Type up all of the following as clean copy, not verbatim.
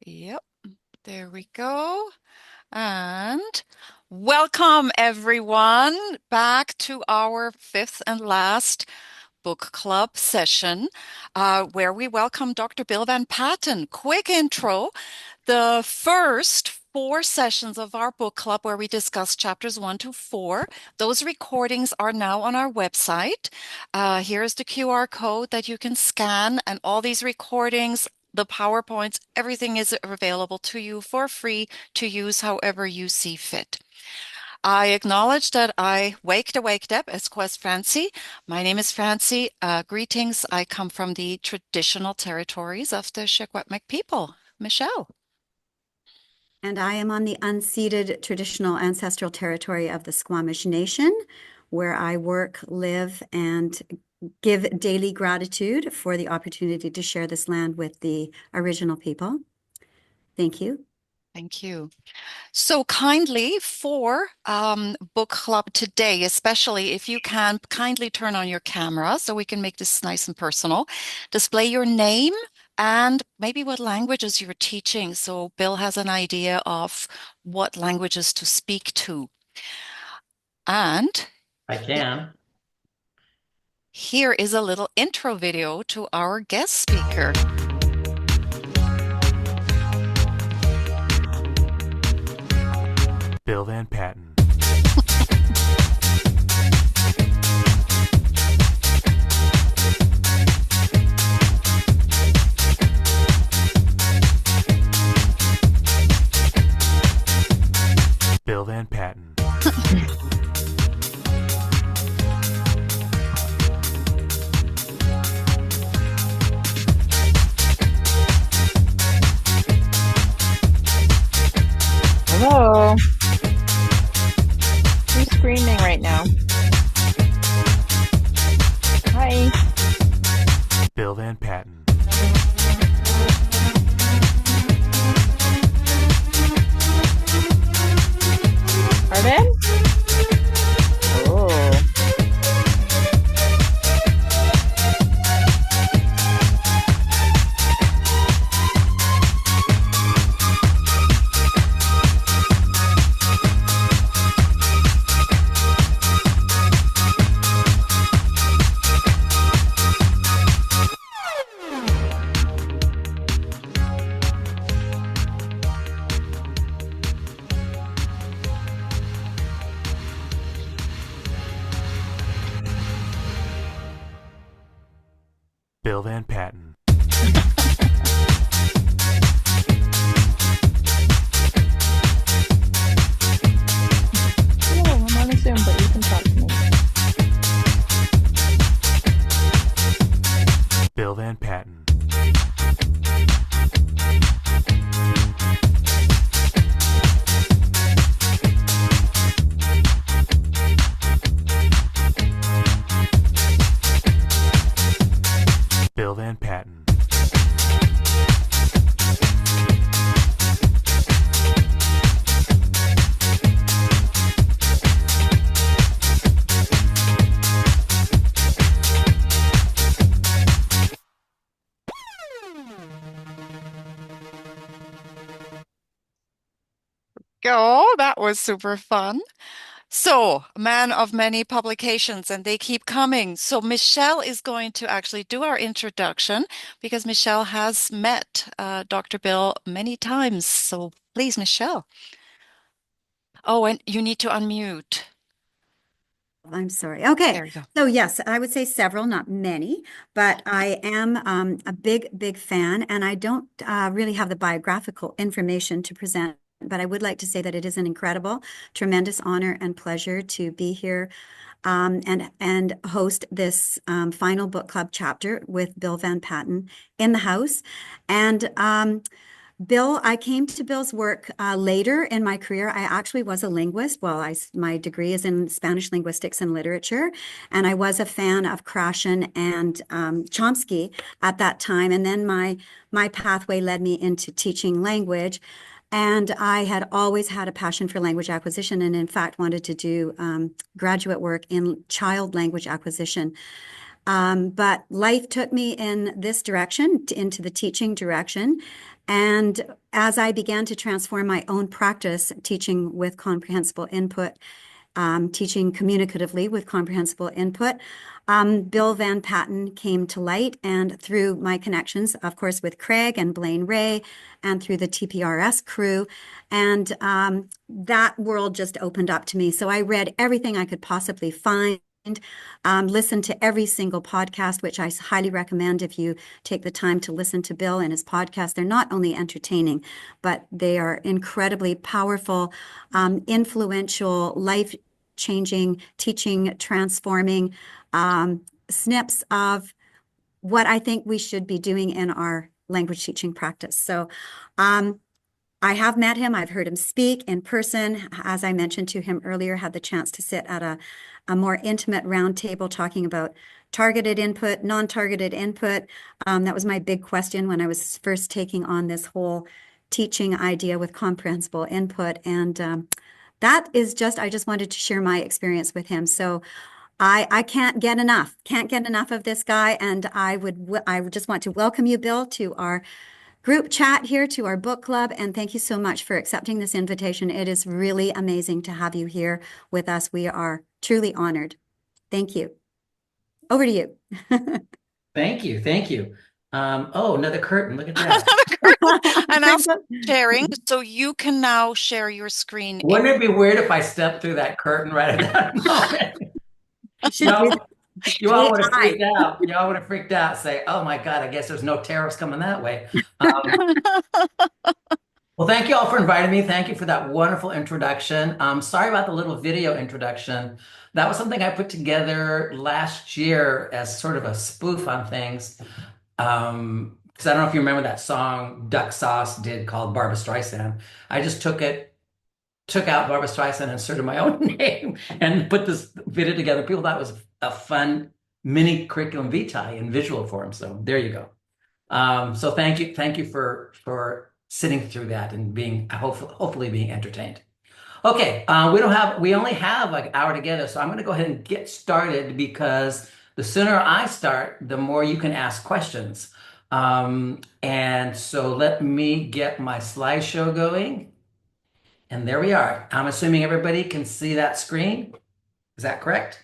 Yep, there we go. And welcome everyone back to our fifth and last book club session, where we welcome Dr. Bill VanPatten. Quick intro. The first four sessions of our book club where we discuss chapters 1 to 4, those recordings are now on our website. Here's the QR code that you can scan, and all these recordings, the PowerPoints, everything is available to you for free to use however you see fit. I acknowledge that I waked up as Quest Francie. My name is Francie. Greetings. I come from the traditional territories of the Secwepemc people. Michelle. And I am on the unceded traditional ancestral territory of the Squamish Nation, where I work, live, and give daily gratitude for the opportunity to share this land with the original people. Thank you. Thank you. So kindly for book club today, especially if you can kindly turn on your camera so we can make this nice and personal. Display your name and maybe what languages you're teaching, so Bill has an idea of what languages to speak to. And I can. here is a little intro video to our guest speaker. Bill VanPatten. Bill VanPatten. Hello. Who's screaming right now? Hi. Bill VanPatten. Pardon? Oh. Bill VanPatten. Hello, I'm on Zoom, but you can talk to me. Bill VanPatten. Bill VanPatten. Oh, that was super fun. So, man of many publications, and they keep coming. So, Michelle is going to actually do our introduction because Michelle has met Dr. Bill many times. So, please, Michelle. Oh, and you need to unmute. I'm sorry. Okay. There you go. So yes, I would say several, not many, but I am a big fan, and I don't really have the biographical information to present, but I would like to say that it is an incredible, tremendous honor and pleasure to be here and host this final book club chapter with Bill VanPatten in the house. And Bill, I came to Bill's work later in my career. I actually was a linguist. Well, my degree is in Spanish linguistics and literature, and I was a fan of Krashen and Chomsky at that time. And then my pathway led me into teaching language. And I had always had a passion for language acquisition, and in fact wanted to do graduate work in child language acquisition. But life took me in this direction, into the teaching direction. And as I began to transform my own practice, teaching with comprehensible input, teaching communicatively with comprehensible input, Bill VanPatten came to light. And through my connections, of course, with Craig and Blaine Ray, and through the TPRS crew, and that world just opened up to me. So I read everything I could possibly find. Listen to every single podcast, which I highly recommend if you take the time to listen to Bill and his podcast. They're not only entertaining, but they are incredibly powerful, influential, life-changing, teaching, transforming snips of what I think we should be doing in our language teaching practice. So I have met him. I've heard him speak in person. As I mentioned to him earlier, had the chance to sit at a more intimate roundtable talking about targeted input, non-targeted input. That was my big question when I was first taking on this whole teaching idea with comprehensible input. And that is I just wanted to share my experience with him. So I can't get enough of this guy. And I would just want to welcome you, Bill, to our group chat here, to our book club. And thank you so much for accepting this invitation. It is really amazing to have you here with us. We are truly honored. Thank you. Over to you. Thank you. Thank you. Oh, another curtain. Look at that. And I'm sharing, so you can now share your screen. Wouldn't it be weird if I stepped through that curtain right at that moment? You all would have freaked out. You all would have freaked out, say, oh my God, I guess there's no tariffs coming that way. Well, thank you all for inviting me. Thank you for that wonderful introduction. Sorry about the little video introduction. That was something I put together last year as sort of a spoof on things. Because I don't know if you remember that song Duck Sauce did called Barbra Streisand. I just took out Barbra Streisand and inserted my own name and put this video together. People thought it was a fun mini curriculum vitae in visual form. So there you go. So thank you for sitting through that and being hopefully being entertained. Okay, we only have like an hour together, so I'm going to go ahead and get started because the sooner I start, the more you can ask questions. And so let me get my slideshow going. And there we are. I'm assuming everybody can see that screen. Is that correct?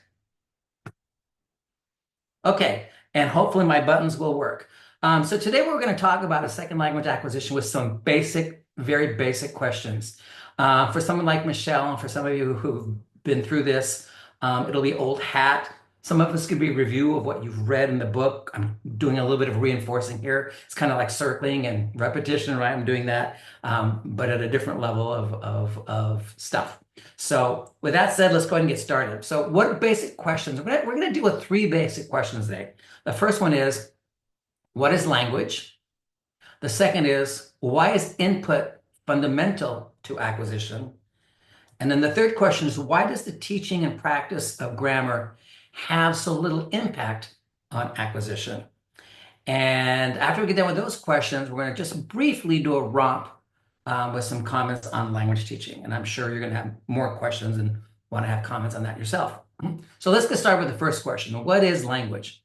Okay, and hopefully my buttons will work. So today we're going to talk about a second language acquisition with some very basic questions. For someone like Michelle and for some of you who've been through this, it'll be old hat. Some of us could be a review of what you've read in the book. I'm doing a little bit of reinforcing here. It's kind of like circling and repetition, right? I'm doing that, but at a different level of stuff. So with that said, let's go ahead and get started. So what are basic questions? We're going to deal with 3 basic questions today. The first one is, what is language? The second is, why is input fundamental to acquisition? And then the third question is, why does the teaching and practice of grammar have so little impact on acquisition? And after we get done with those questions, we're going to just briefly do a romp with some comments on language teaching. And I'm sure you're going to have more questions and want to have comments on that yourself. So let's get started with the first question. What is language?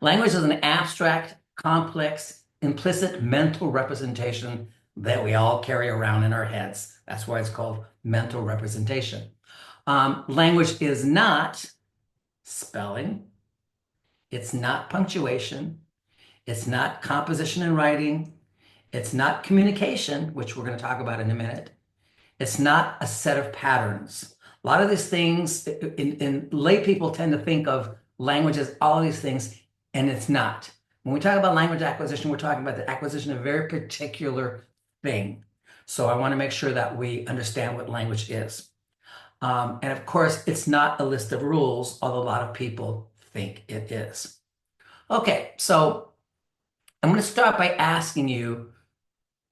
Language is an abstract, complex, implicit mental representation that we all carry around in our heads. That's why it's called mental representation. Language is not spelling. It's not punctuation. It's not composition and writing. It's not communication, which we're going to talk about in a minute. It's not a set of patterns. A lot of these things, in lay people tend to think of language as all of these things, and it's not. When we talk about language acquisition, we're talking about the acquisition of a very particular thing. So I want to make sure that we understand what language is. And of course, it's not a list of rules, although a lot of people think it is. Okay, so I'm going to start by asking you,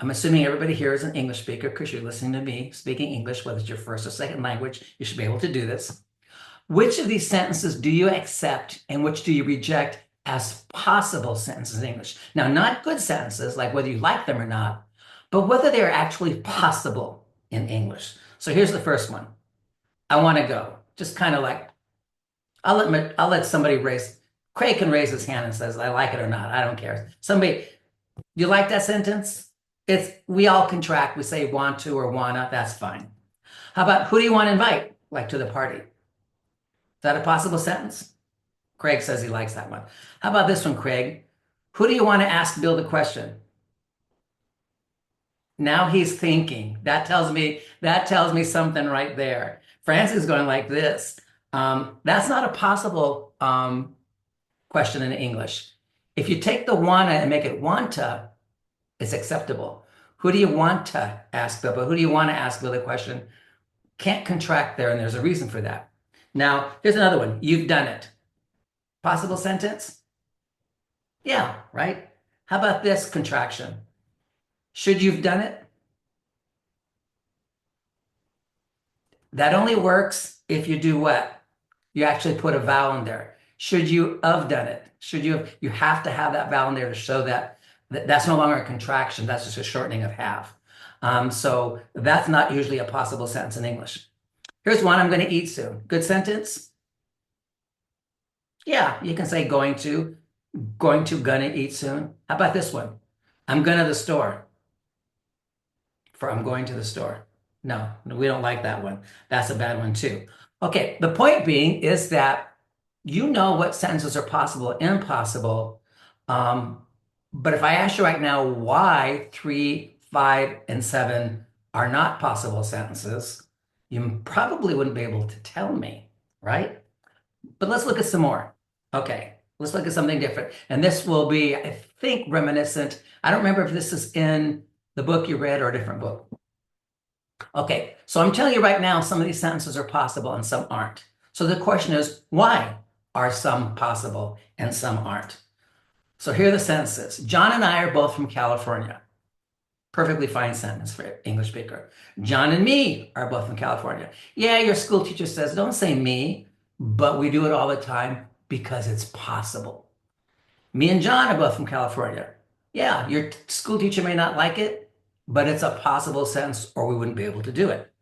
I'm assuming everybody here is an English speaker because you're listening to me speaking English, whether it's your first or second language, you should be able to do this. Which of these sentences do you accept and which do you reject as possible sentences in English? Now, not good sentences, like whether you like them or not, but whether they're actually possible in English. So here's the first one. I want to go. Just kind of like, I'll let somebody Craig can raise his hand and says, I like it or not. I don't care. Somebody, You like that sentence? We all contract. We say want to or wanna. That's fine. How about who do you want to invite, like to the party? Is that a possible sentence? Craig says he likes that one. How about this one, Craig? Who do you want to ask Bill the question? Now he's thinking. That tells me something right there. Francis is going like this. That's not a possible question in English. If you take the wanna and make it wanta, it's acceptable. Who do you want to ask Bill? But who do you want to ask Bill the question? Can't contract there, and there's a reason for that. Now, here's another one. You've done it. Possible sentence? Yeah, right? How about this contraction? Should you've done it? That only works if you do what? You actually put a vowel in there. Should you have done it? You have to have that vowel in there to show that's no longer a contraction. That's just a shortening of have. So that's not usually a possible sentence in English. Here's one. I'm going to eat soon. Good sentence? Yeah, you can say going to, gonna eat soon. How about this one? I'm going to the store. For I'm going to the store. No, we don't like that one. That's a bad one too. Okay, the point being is that you know what sentences are possible and impossible. But if I ask you right now why 3, 5, and 7 are not possible sentences, you probably wouldn't be able to tell me, right? But let's look at some more. Okay, let's look at something different. And this will be, I think, reminiscent. I don't remember if this is in the book you read or a different book. Okay, so I'm telling you right now, some of these sentences are possible and some aren't. So the question is, why are some possible and some aren't? So here are the sentences. John and I are both from California. Perfectly fine sentence for English speaker. John and me are both from California. Yeah, your school teacher says, don't say me, but we do it all the time because it's possible. Me and John are both from California. Yeah, your school teacher may not like it, but it's a possible sentence or we wouldn't be able to do it.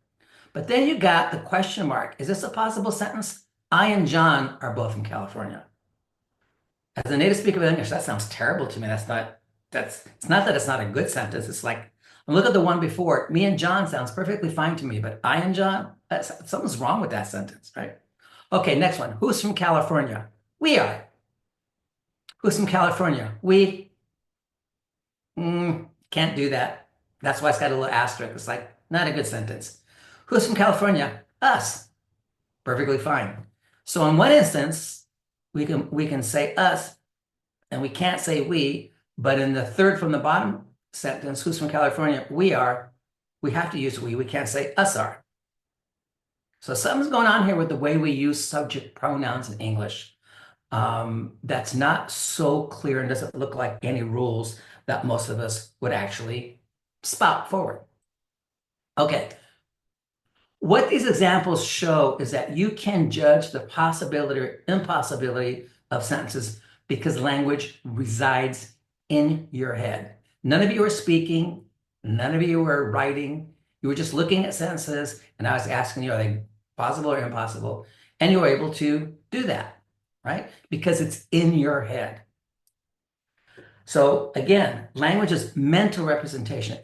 But then you got the question mark. Is this a possible sentence? I and John are both from California. As a native speaker of English, that sounds terrible to me. It's not that it's not a good sentence. It's like, look at the one before. Me and John sounds perfectly fine to me, but I and John, something's wrong with that sentence, right? Okay, next one. Who's from California? We are. Who's from California? We. Can't do that. That's why it's got a little asterisk. It's like, not a good sentence. Who's from California? Us. Perfectly fine. So in one instance, we can say us, and we can't say we, but in the third from the bottom sentence, who's from California? We are. We have to use we. We can't say us are. So something's going on here with the way we use subject pronouns in English. That's not so clear and doesn't look like any rules that most of us would actually spout forward. Okay. What these examples show is that you can judge the possibility or impossibility of sentences because language resides in your head. None of you are speaking. None of you are writing. You were just looking at sentences, and I was asking you, are they possible or impossible? And you were able to do that, right? Because it's in your head. So again, language is mental representation.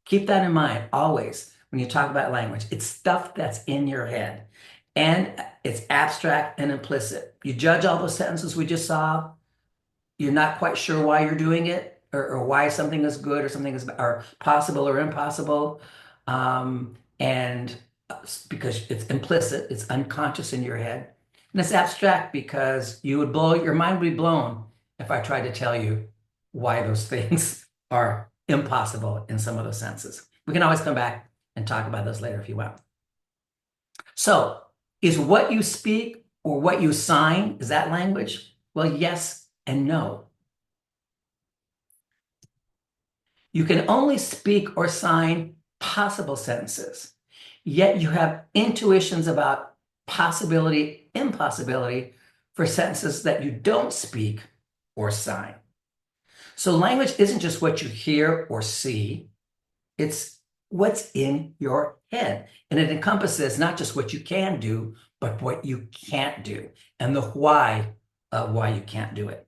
Keep that in mind always when you talk about language. It's stuff that's in your head, and it's abstract and implicit. You judge all those sentences we just saw. You're not quite sure why you're doing it, or why something is good or something is or possible or impossible, and because it's implicit, it's unconscious in your head, and it's abstract because your mind would be blown if I tried to tell you why those things are impossible in some of those senses. We can always come back and talk about those later if you want. So, is what you speak or what you sign, is that language? Well, yes and no. You can only speak or sign possible sentences, yet you have intuitions about possibility, impossibility for sentences that you don't speak or sign. So language isn't just what you hear or see, it's what's in your head. And it encompasses not just what you can do, but what you can't do, and the why of why you can't do it.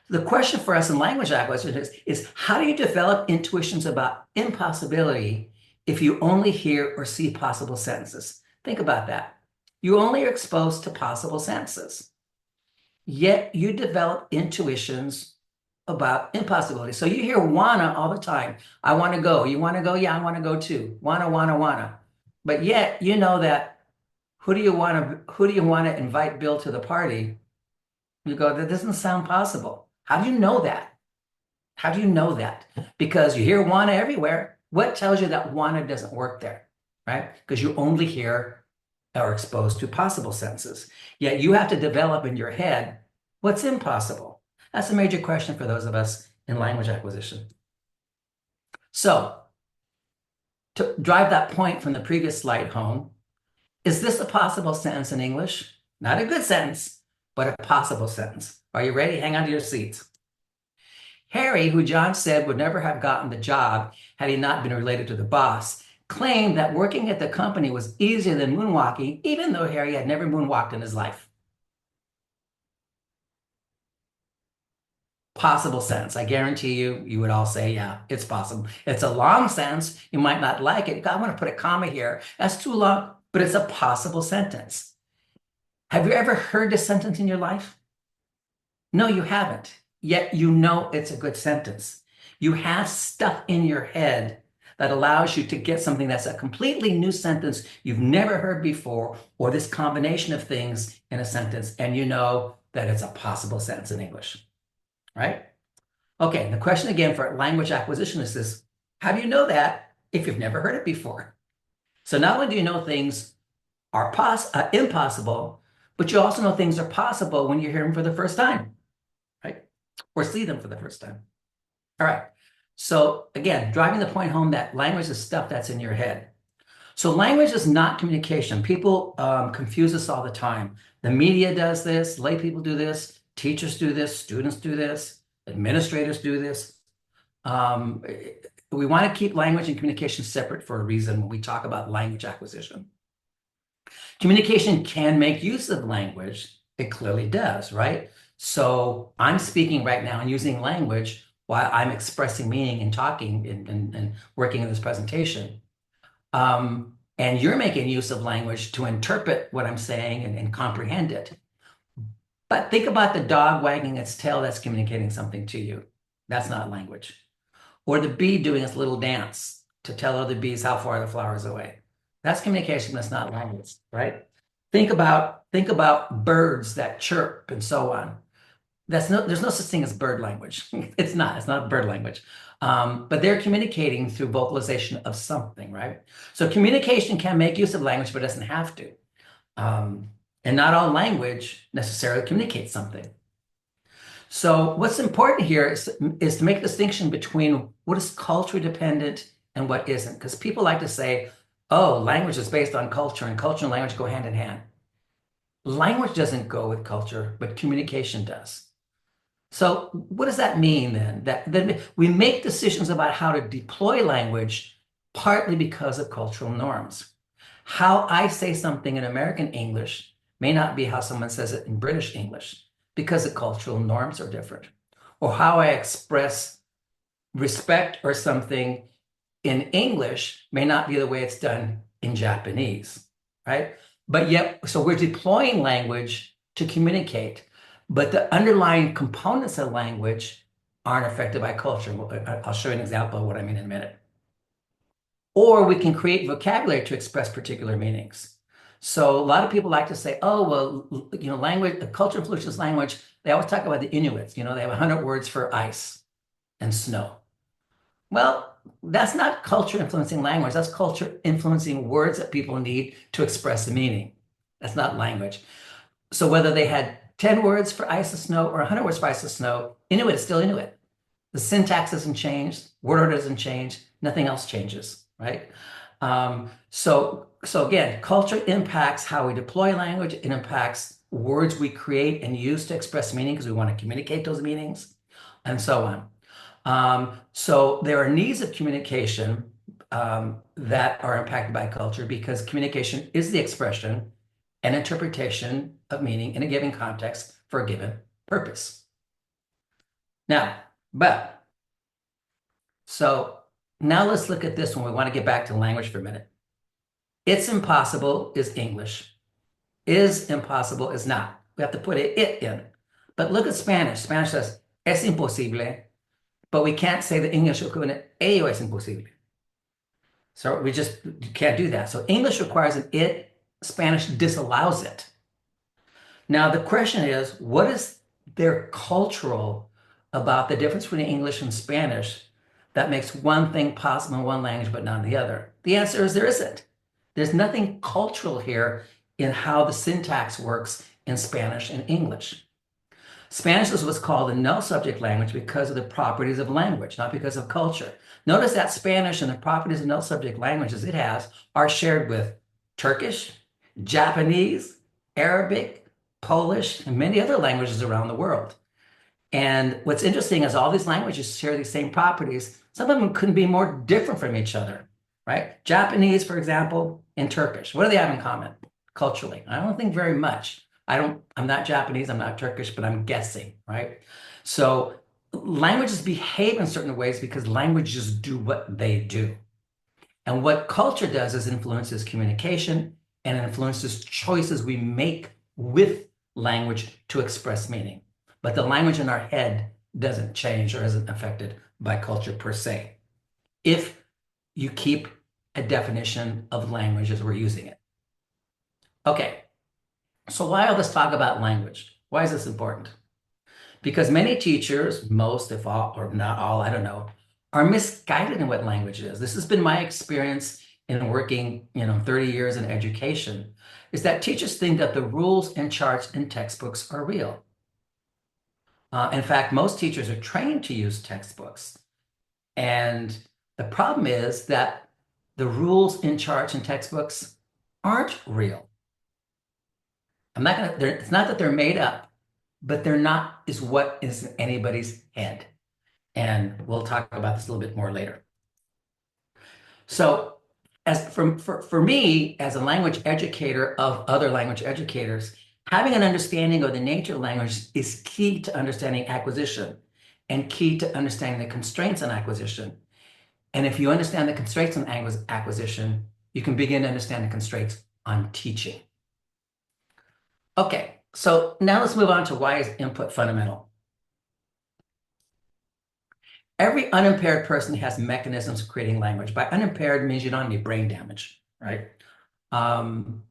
The question for us in language acquisition is how do you develop intuitions about impossibility if you only hear or see possible sentences? Think about that. You only are exposed to possible sentences, yet you develop intuitions about impossibility. So you hear wanna all the time. I want to go. You want to go? Yeah, I want to go too. Wanna. But yet you know that who do you want to invite Bill to the party? You go, that doesn't sound possible. How do you know that? How do you know that? Because you hear wanna everywhere. What tells you that wanna doesn't work there, right? Because you only hear or are exposed to possible sentences. Yet you have to develop in your head what's impossible. That's a major question for those of us in language acquisition. So to drive that point from the previous slide home, is this a possible sentence in English? Not a good sentence, but a possible sentence. Are you ready? Hang on to your seats. Harry, who John said would never have gotten the job had he not been related to the boss, claimed that working at the company was easier than moonwalking, even though Harry had never moonwalked in his life. Possible sentence. I guarantee you would all say, yeah, it's possible. It's a long sentence. You might not like it. I want to put a comma here. That's too long, but it's a possible sentence. Have you ever heard this sentence in your life? No, you haven't. Yet you know it's a good sentence. You have stuff in your head that allows you to get something that's a completely new sentence you've never heard before, or this combination of things in a sentence, and you know that it's a possible sentence in English, right? Okay, the question again for language acquisition is this: how do you know that if you've never heard it before? So not only do you know things are impossible, but you also know things are possible when you hear them for the first time, right? Or see them for the first time. All right. So again, driving the point home that language is stuff that's in your head. So language is not communication. People confuse this all the time. The media does this, lay people do this, teachers do this, students do this, administrators do this. We want to keep language and communication separate for a reason when we talk about language acquisition. Communication can make use of language. It clearly does, right? So I'm speaking right now and using language while I'm expressing meaning and talking and working in this presentation. And you're making use of language to interpret what I'm saying and comprehend it. But think about the dog wagging its tail that's communicating something to you. That's not language. Or the bee doing its little dance to tell other bees how far the flower is away. That's communication, that's not language, right? Think about birds that chirp and so on. There's no such thing as bird language. It's not bird language. But they're communicating through vocalization of something, right? So communication can make use of language, but it doesn't have to. And not all language necessarily communicates something. So what's important here is to make a distinction between what is culture dependent and what isn't. Because people like to say, oh, language is based on culture, and culture and language go hand in hand. Language doesn't go with culture, but communication does. So what does that mean then? That we make decisions about how to deploy language partly because of cultural norms. How I say something in American English may not be how someone says it in British English because the cultural norms are different. Or how I express respect or something in English may not be the way it's done in Japanese, right? But yet, so we're deploying language to communicate, but the underlying components of language aren't affected by culture. I'll show you an example of what I mean in a minute. Or we can create vocabulary to express particular meanings. So a lot of people like to say, oh, well, language, the culture influences language. They always talk about the Inuits, they have 100 words for ice and snow. Well, that's not culture influencing language. That's culture influencing words that people need to express a meaning. That's not language. So whether they had 10 words for ice and snow or 100 words for ice and snow, Inuit is still Inuit. The syntax doesn't change, word order doesn't change, nothing else changes, right? So again, culture impacts how we deploy language. It impacts words we create and use to express meaning because we want to communicate those meanings, and so on. So there are needs of communication that are impacted by culture because communication is the expression and interpretation of meaning in a given context for a given purpose. Now, but so now let's look at this one. We want to get back to language for a minute. It's impossible is English. Is impossible is not. We have to put it in. But look at Spanish. Spanish says es imposible, but we can't say the English equivalent ello es imposible. So we just can't do that. So English requires an it, Spanish disallows it. Now the question is, what is there cultural about the difference between English and Spanish that makes one thing possible in one language but not in the other? The answer is there isn't. There's nothing cultural here in how the syntax works in Spanish and English. Spanish is what's called a null subject language because of the properties of language, not because of culture. Notice that Spanish and the properties of null subject languages it has are shared with Turkish, Japanese, Arabic, Polish, and many other languages around the world. And what's interesting is all these languages share these same properties. Some of them couldn't be more different from each other, right? Japanese, for example, and Turkish. What do they have in common culturally? I don't think very much. I'm not Japanese, I'm not Turkish, but I'm guessing, right? So languages behave in certain ways because languages do what they do. And what culture does is influences communication and influences choices we make with language to express meaning. But the language in our head doesn't change or isn't affected by culture per se, if you keep a definition of language as we're using it. Okay, so why all this talk about language? Why is this important? Because many teachers, most, if all, or not all, I don't know, are misguided in what language is. This has been my experience in working, 30 years in education, is that teachers think that the rules and charts and textbooks are real. In fact, most teachers are trained to use textbooks. And the problem is that the rules in charts and textbooks aren't real. It's not that they're made up, but they're not is what is in anybody's head. And we'll talk about this a little bit more later. So as for me, as a language educator of other language educators, having an understanding of the nature of language is key to understanding acquisition and key to understanding the constraints on acquisition. And if you understand the constraints on acquisition, you can begin to understand the constraints on teaching. Okay, so now let's move on to why is input fundamental. Every unimpaired person has mechanisms for creating language. By unimpaired means you don't have any brain damage, right? And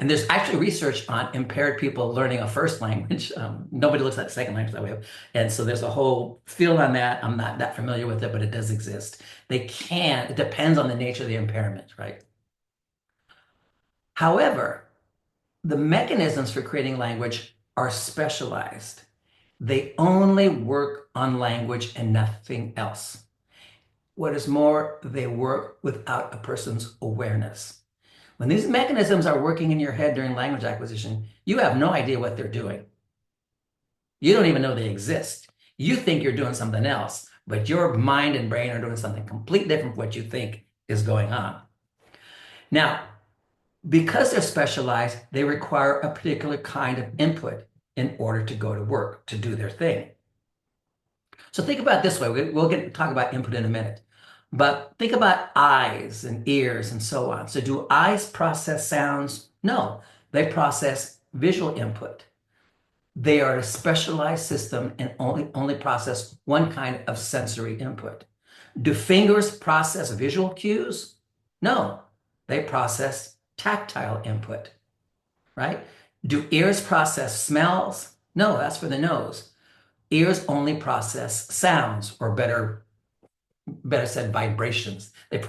there's actually research on impaired people learning a first language. Nobody looks at the second language that way. And so there's a whole field on that. I'm not that familiar with it, but it does exist. It depends on the nature of the impairment, right? However, the mechanisms for creating language are specialized. They only work on language and nothing else. What is more, they work without a person's awareness. When these mechanisms are working in your head during language acquisition, you have no idea what they're doing. You don't even know they exist. You think you're doing something else, but your mind and brain are doing something completely different from what you think is going on. Now, because they're specialized, they require a particular kind of input in order to go to work, to do their thing. So think about it this way. We'll talk about input in a minute. But think about eyes and ears and so on. So do eyes process sounds? No, they process visual input. They are a specialized system and only process one kind of sensory input. Do fingers process visual cues? No, they process tactile input, right? Do ears process smells? No, that's for the nose. Ears only process sounds, or better said, vibrations. The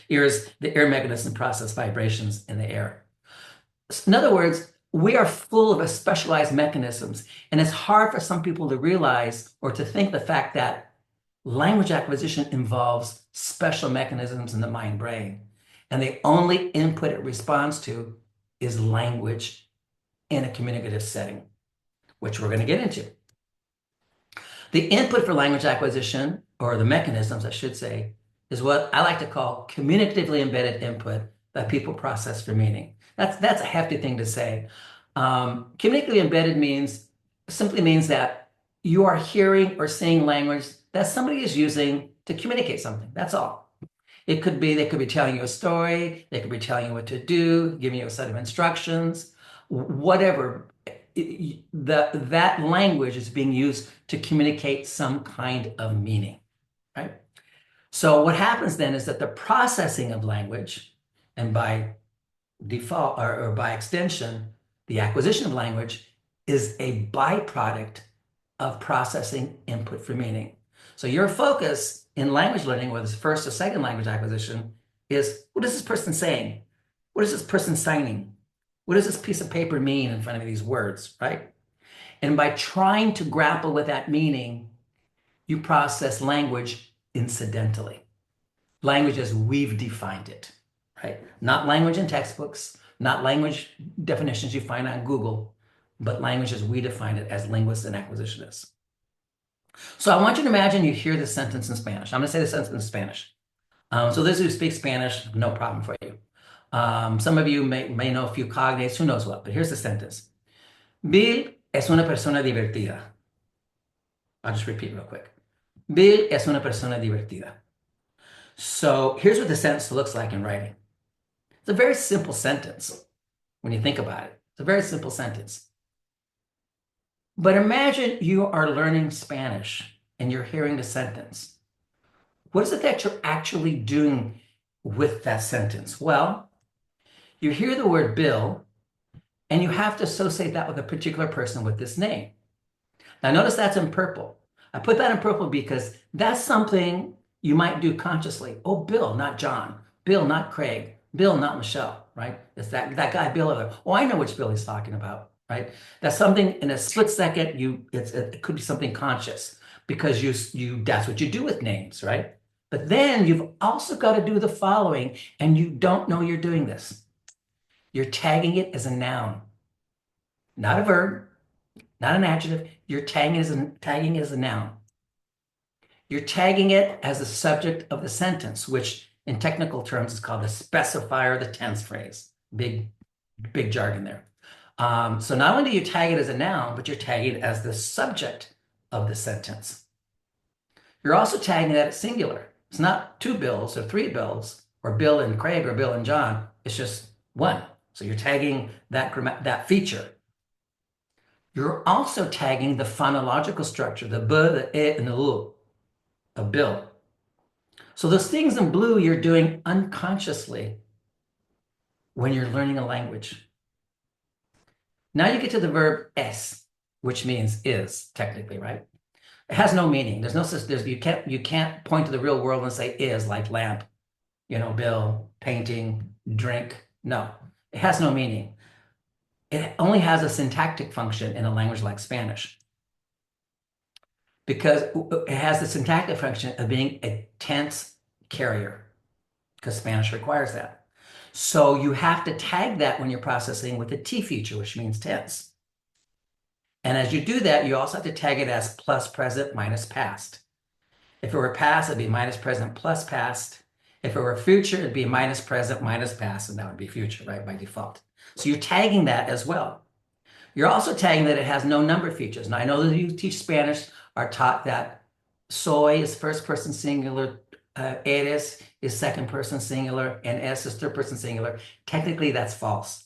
ear mechanism process vibrations in the air. In other words, we are full of specialized mechanisms, and it's hard for some people to realize or to think the fact that language acquisition involves special mechanisms in the mind brain, and the only input it responds to is language in a communicative setting, which we're going to get into. The input for language acquisition, or the mechanisms, I should say, is what I like to call communicatively embedded input that people process for meaning. That's a hefty thing to say. Communicatively embedded simply means that you are hearing or seeing language that somebody is using to communicate something. That's all. They could be telling you a story, they could be telling you what to do, giving you a set of instructions, whatever. That language is being used to communicate some kind of meaning, right? So what happens then is that the processing of language, and by default or by extension, the acquisition of language is a byproduct of processing input for meaning. So your focus in language learning, whether it's first or second language acquisition, is what is this person saying? What is this person signing? What does this piece of paper mean in front of these words, right? And by trying to grapple with that meaning, you process language incidentally. Language as we've defined it, right? Not language in textbooks, not language definitions you find on Google, but language as we define it as linguists and acquisitionists. So I want you to imagine you hear this sentence in Spanish. I'm going to say the sentence in Spanish. So those who speak Spanish, no problem for you. Some of you may know a few cognates, who knows what, but here's the sentence. Bill es una persona divertida. I'll just repeat real quick. Bill es una persona divertida. So here's what the sentence looks like in writing. It's a very simple sentence when you think about it. It's a very simple sentence. But imagine you are learning Spanish and you're hearing the sentence. What is it that you're actually doing with that sentence? Well, you hear the word Bill and you have to associate that with a particular person with this name. Now notice that's in purple. I put that in purple because that's something you might do consciously. Oh, Bill, not John. Bill, not Craig. Bill, not Michelle, right? It's that guy, Bill. Oh, I know which Bill he's talking about, right? That's something in a split second, it could be something conscious because that's what you do with names, right? But then you've also got to do the following, and you don't know you're doing this. You're tagging it as a noun, not a verb, not an adjective. You're tagging it as a noun. You're tagging it as the subject of the sentence, which in technical terms is called the specifier of the tense phrase. Big jargon there. So not only do you tag it as a noun, but you're tagging it as the subject of the sentence. You're also tagging that as singular. It's not two Bills or three Bills or Bill and Craig or Bill and John. It's just one. So you're tagging that feature. You're also tagging the phonological structure, the b, the e, and the l of Bill. So those things in blue you're doing unconsciously when you're learning a language. Now you get to the verb es, which means is, technically, right? It has no meaning. You can't point to the real world and say is, like lamp, Bill, painting, drink. No, it has no meaning. It only has a syntactic function in a language like Spanish, because it has the syntactic function of being a tense carrier, because Spanish requires that. So you have to tag that when you're processing with a T feature, which means tense. And as you do that, you also have to tag it as plus present minus past. If it were past, it'd be minus present plus past. If it were future, it'd be minus present minus past, and that would be future, right, by default. So you're tagging that as well. You're also tagging that it has no number features. Now, I know that you teach Spanish are taught that soy is first person singular, eres is second person singular, and es is third person singular. Technically, that's false.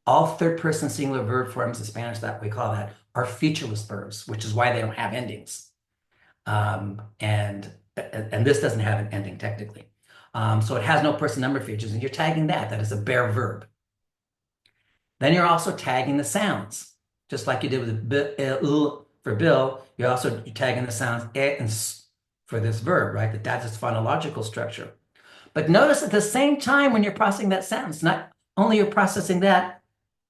All third person singular verb forms in Spanish that we call that are featureless verbs, which is why they don't have endings. And this doesn't have an ending technically. So it has no person number features, and you're tagging that is a bare verb. Then you're also tagging the sounds, just like you did with the for Bill. You're tagging the sounds e and s for this verb, right? That's its phonological structure. But notice at the same time when you're processing that sentence, not only you're processing that,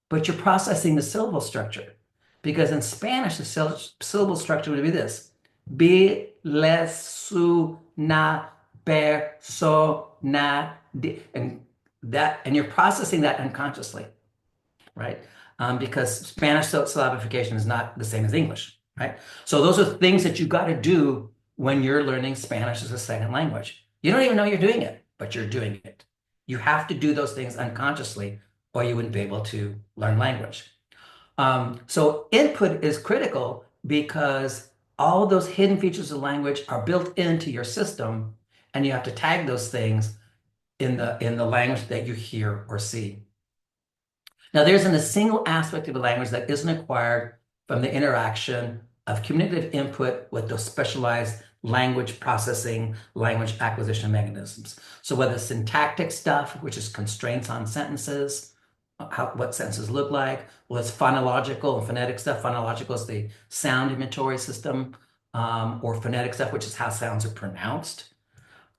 but you're processing the syllable structure. Because in Spanish, the syllable structure would be this: bi, les, su, na, per, so, na, di, and you're processing that unconsciously, right? Because Spanish syllabification is not the same as English, right? So those are things that you got to do when you're learning Spanish as a second language. You don't even know you're doing it, but you're doing it. You have to do those things unconsciously, or you wouldn't be able to learn language. So input is critical because all of those hidden features of language are built into your system, and you have to tag those things in the language that you hear or see. Now, there isn't a single aspect of a language that isn't acquired from the interaction of communicative input with those specialized language processing, language acquisition mechanisms. So whether it's syntactic stuff, which is constraints on sentences, what sentences look like, well, it's phonological and phonetic stuff. Phonological is the sound inventory system, or phonetic stuff, which is how sounds are pronounced.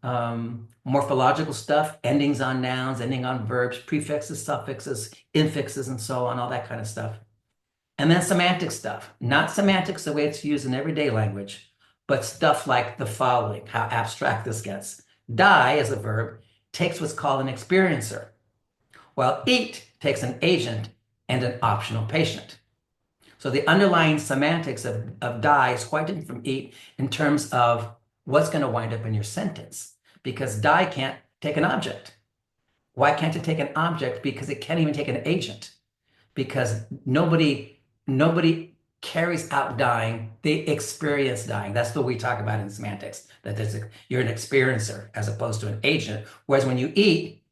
Morphological stuff, endings on nouns, ending on verbs, prefixes, suffixes, infixes, and so on, all that kind of stuff. And then semantic stuff, not semantics the way it's used in everyday language, but stuff like the following, how abstract this gets. Die, as a verb, takes what's called an experiencer, while eat takes an agent and an optional patient. So the underlying semantics of die is quite different from eat in terms of what's going to wind up in your sentence, because die can't take an object. Why can't it take an object? Because it can't even take an agent, because nobody carries out dying, they experience dying. That's what we talk about in semantics, that you're an experiencer as opposed to an agent. Whereas when you eat,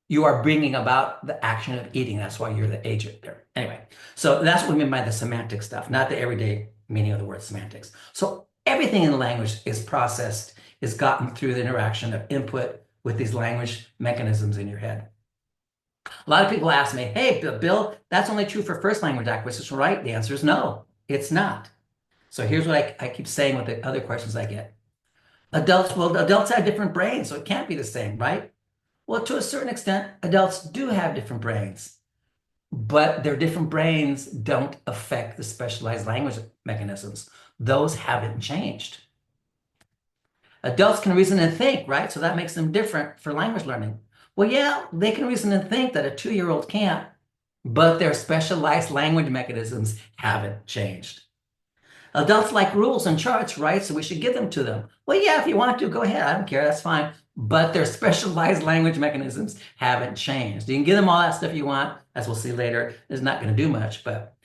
you are bringing about the action of eating. That's why you're the agent there. Anyway, so that's what we mean by the semantic stuff, not the everyday meaning of the word semantics. So everything in the language is processed, is gotten through the interaction of input with these language mechanisms in your head. A lot of people ask me, hey, Bill, that's only true for first language acquisition, right? The answer is no, it's not. So here's what I keep saying with the other questions I get. Adults have different brains, so it can't be the same, right? Well, to a certain extent, adults do have different brains, but their different brains don't affect the specialized language mechanisms. Those haven't changed. Adults can reason and think, right? So that makes them different for language learning. Well, yeah, they can reason and think that a 2-year-old can't, but their specialized language mechanisms haven't changed. Adults like rules and charts, right? So we should give them to them. Well, yeah, if you want to, go ahead. I don't care. That's fine. But their specialized language mechanisms haven't changed. You can give them all that stuff you want, as we'll see later. It's not going to do much, but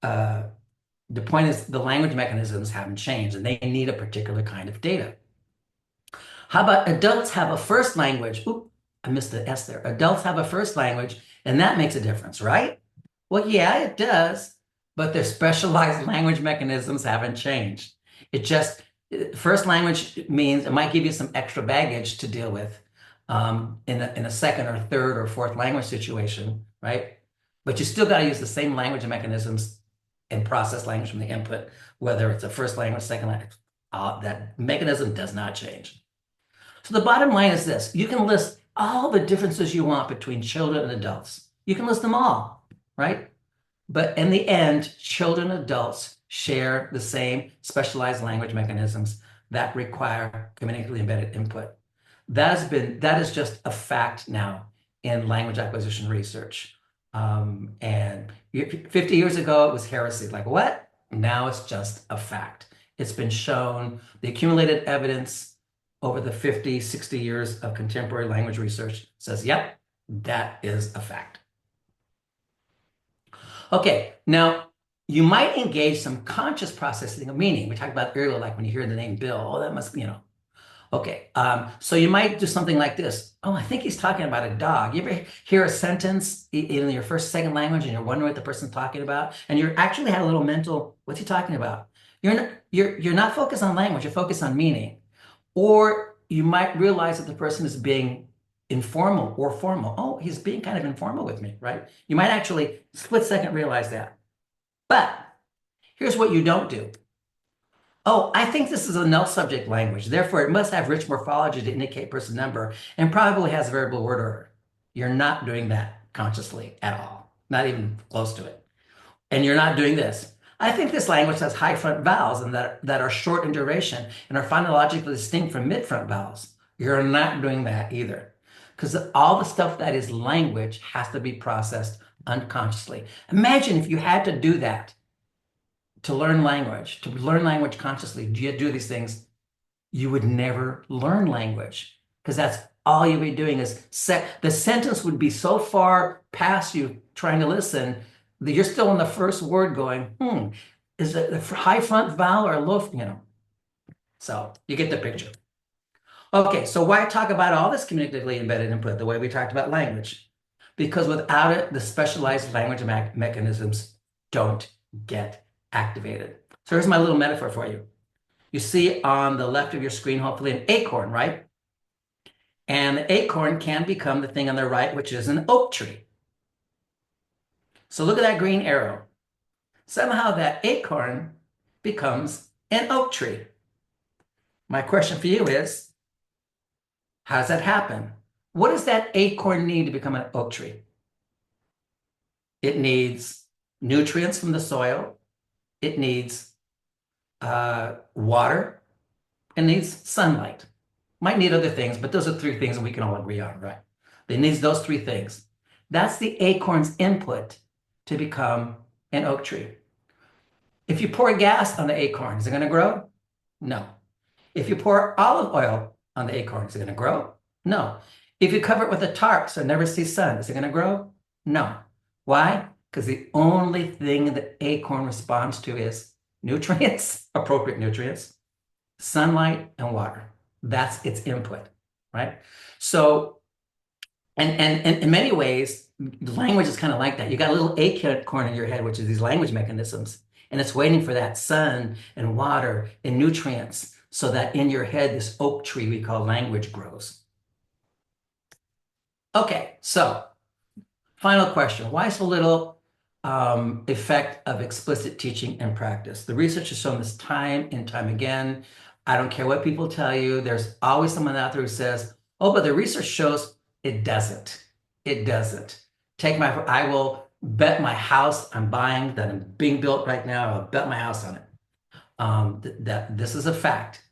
the point is the language mechanisms haven't changed, and they need a particular kind of data. How about adults have a first language? Oop, I missed the S there. Adults have a first language, and that makes a difference, right? Well, yeah, it does, but their specialized language mechanisms haven't changed. It just, first language means it might give you some extra baggage to deal with in a second or third or fourth language situation, right? But you still got to use the same language mechanisms and process language from the input, whether it's a first language, second language. That mechanism does not change. So the bottom line is this. You can list all the differences you want between children and adults. You can list them all, right? But in the end, children and adults share the same specialized language mechanisms that require communicatively embedded input. That is just a fact now in language acquisition research. And 50 years ago, it was heresy. Like, what? Now it's just a fact. It's been shown, the accumulated evidence over the 50, 60 years of contemporary language research says, yep, that is a fact. Okay, now you might engage some conscious processing of meaning. We talked about earlier, like when you hear the name Bill, oh, that must, Okay, so you might do something like this. Oh, I think he's talking about a dog. You ever hear a sentence in your first, second language and you're wondering what the person's talking about? And you actually had a little mental, what's he talking about? You're not focused on language, you're focused on meaning. Or you might realize that the person is being informal or formal. Oh, he's being kind of informal with me, right? You might actually split second realize that. But here's what you don't do. Oh, I think this is a null subject language. Therefore, it must have rich morphology to indicate person number and probably has variable word order. You're not doing that consciously at all, not even close to it. And you're not doing this. I think this language has high front vowels and that are short in duration and are phonologically distinct from mid front vowels. You're not doing that either. Because all the stuff that is language has to be processed unconsciously. Imagine if you had to do that to learn language consciously, you do these things, you would never learn language because that's all you'd be doing is the sentence would be so far past you trying to listen that you're still on the first word going, is it a high front vowel or a low, So you get the picture. Okay, so why talk about all this communicatively embedded input the way we talked about language? Because without it, the specialized language mechanisms don't get activated. So here's my little metaphor for you. You see on the left of your screen, hopefully, an acorn, right? And the acorn can become the thing on the right, which is an oak tree. So look at that green arrow. Somehow that acorn becomes an oak tree. My question for you is, how does that happen? What does that acorn need to become an oak tree? It needs nutrients from the soil. It needs water. It needs sunlight. Might need other things, but those are three things that we can all agree on, right? It needs those three things. That's the acorn's input to become an oak tree. If you pour gas on the acorn, is it going to grow? No. If you pour olive oil on the acorn, is it going to grow? No. If you cover it with a tarp so it never sees sun, is it going to grow? No. Why? Because the only thing the acorn responds to is nutrients, appropriate nutrients, sunlight, and water. That's its input, right? So, and in many ways, language is kind of like that. You got a little acorn in your head, which is these language mechanisms, and it's waiting for that sun and water and nutrients so that in your head, this oak tree we call language grows. Okay, so final question. Why so little effect of explicit teaching and practice? The research has shown this time and time again. I don't care what people tell you. There's always someone out there who says, oh, but the research shows it doesn't. It doesn't. I will bet my house I'm buying that I'm being built right now. I'll bet my house on it. That this is a fact.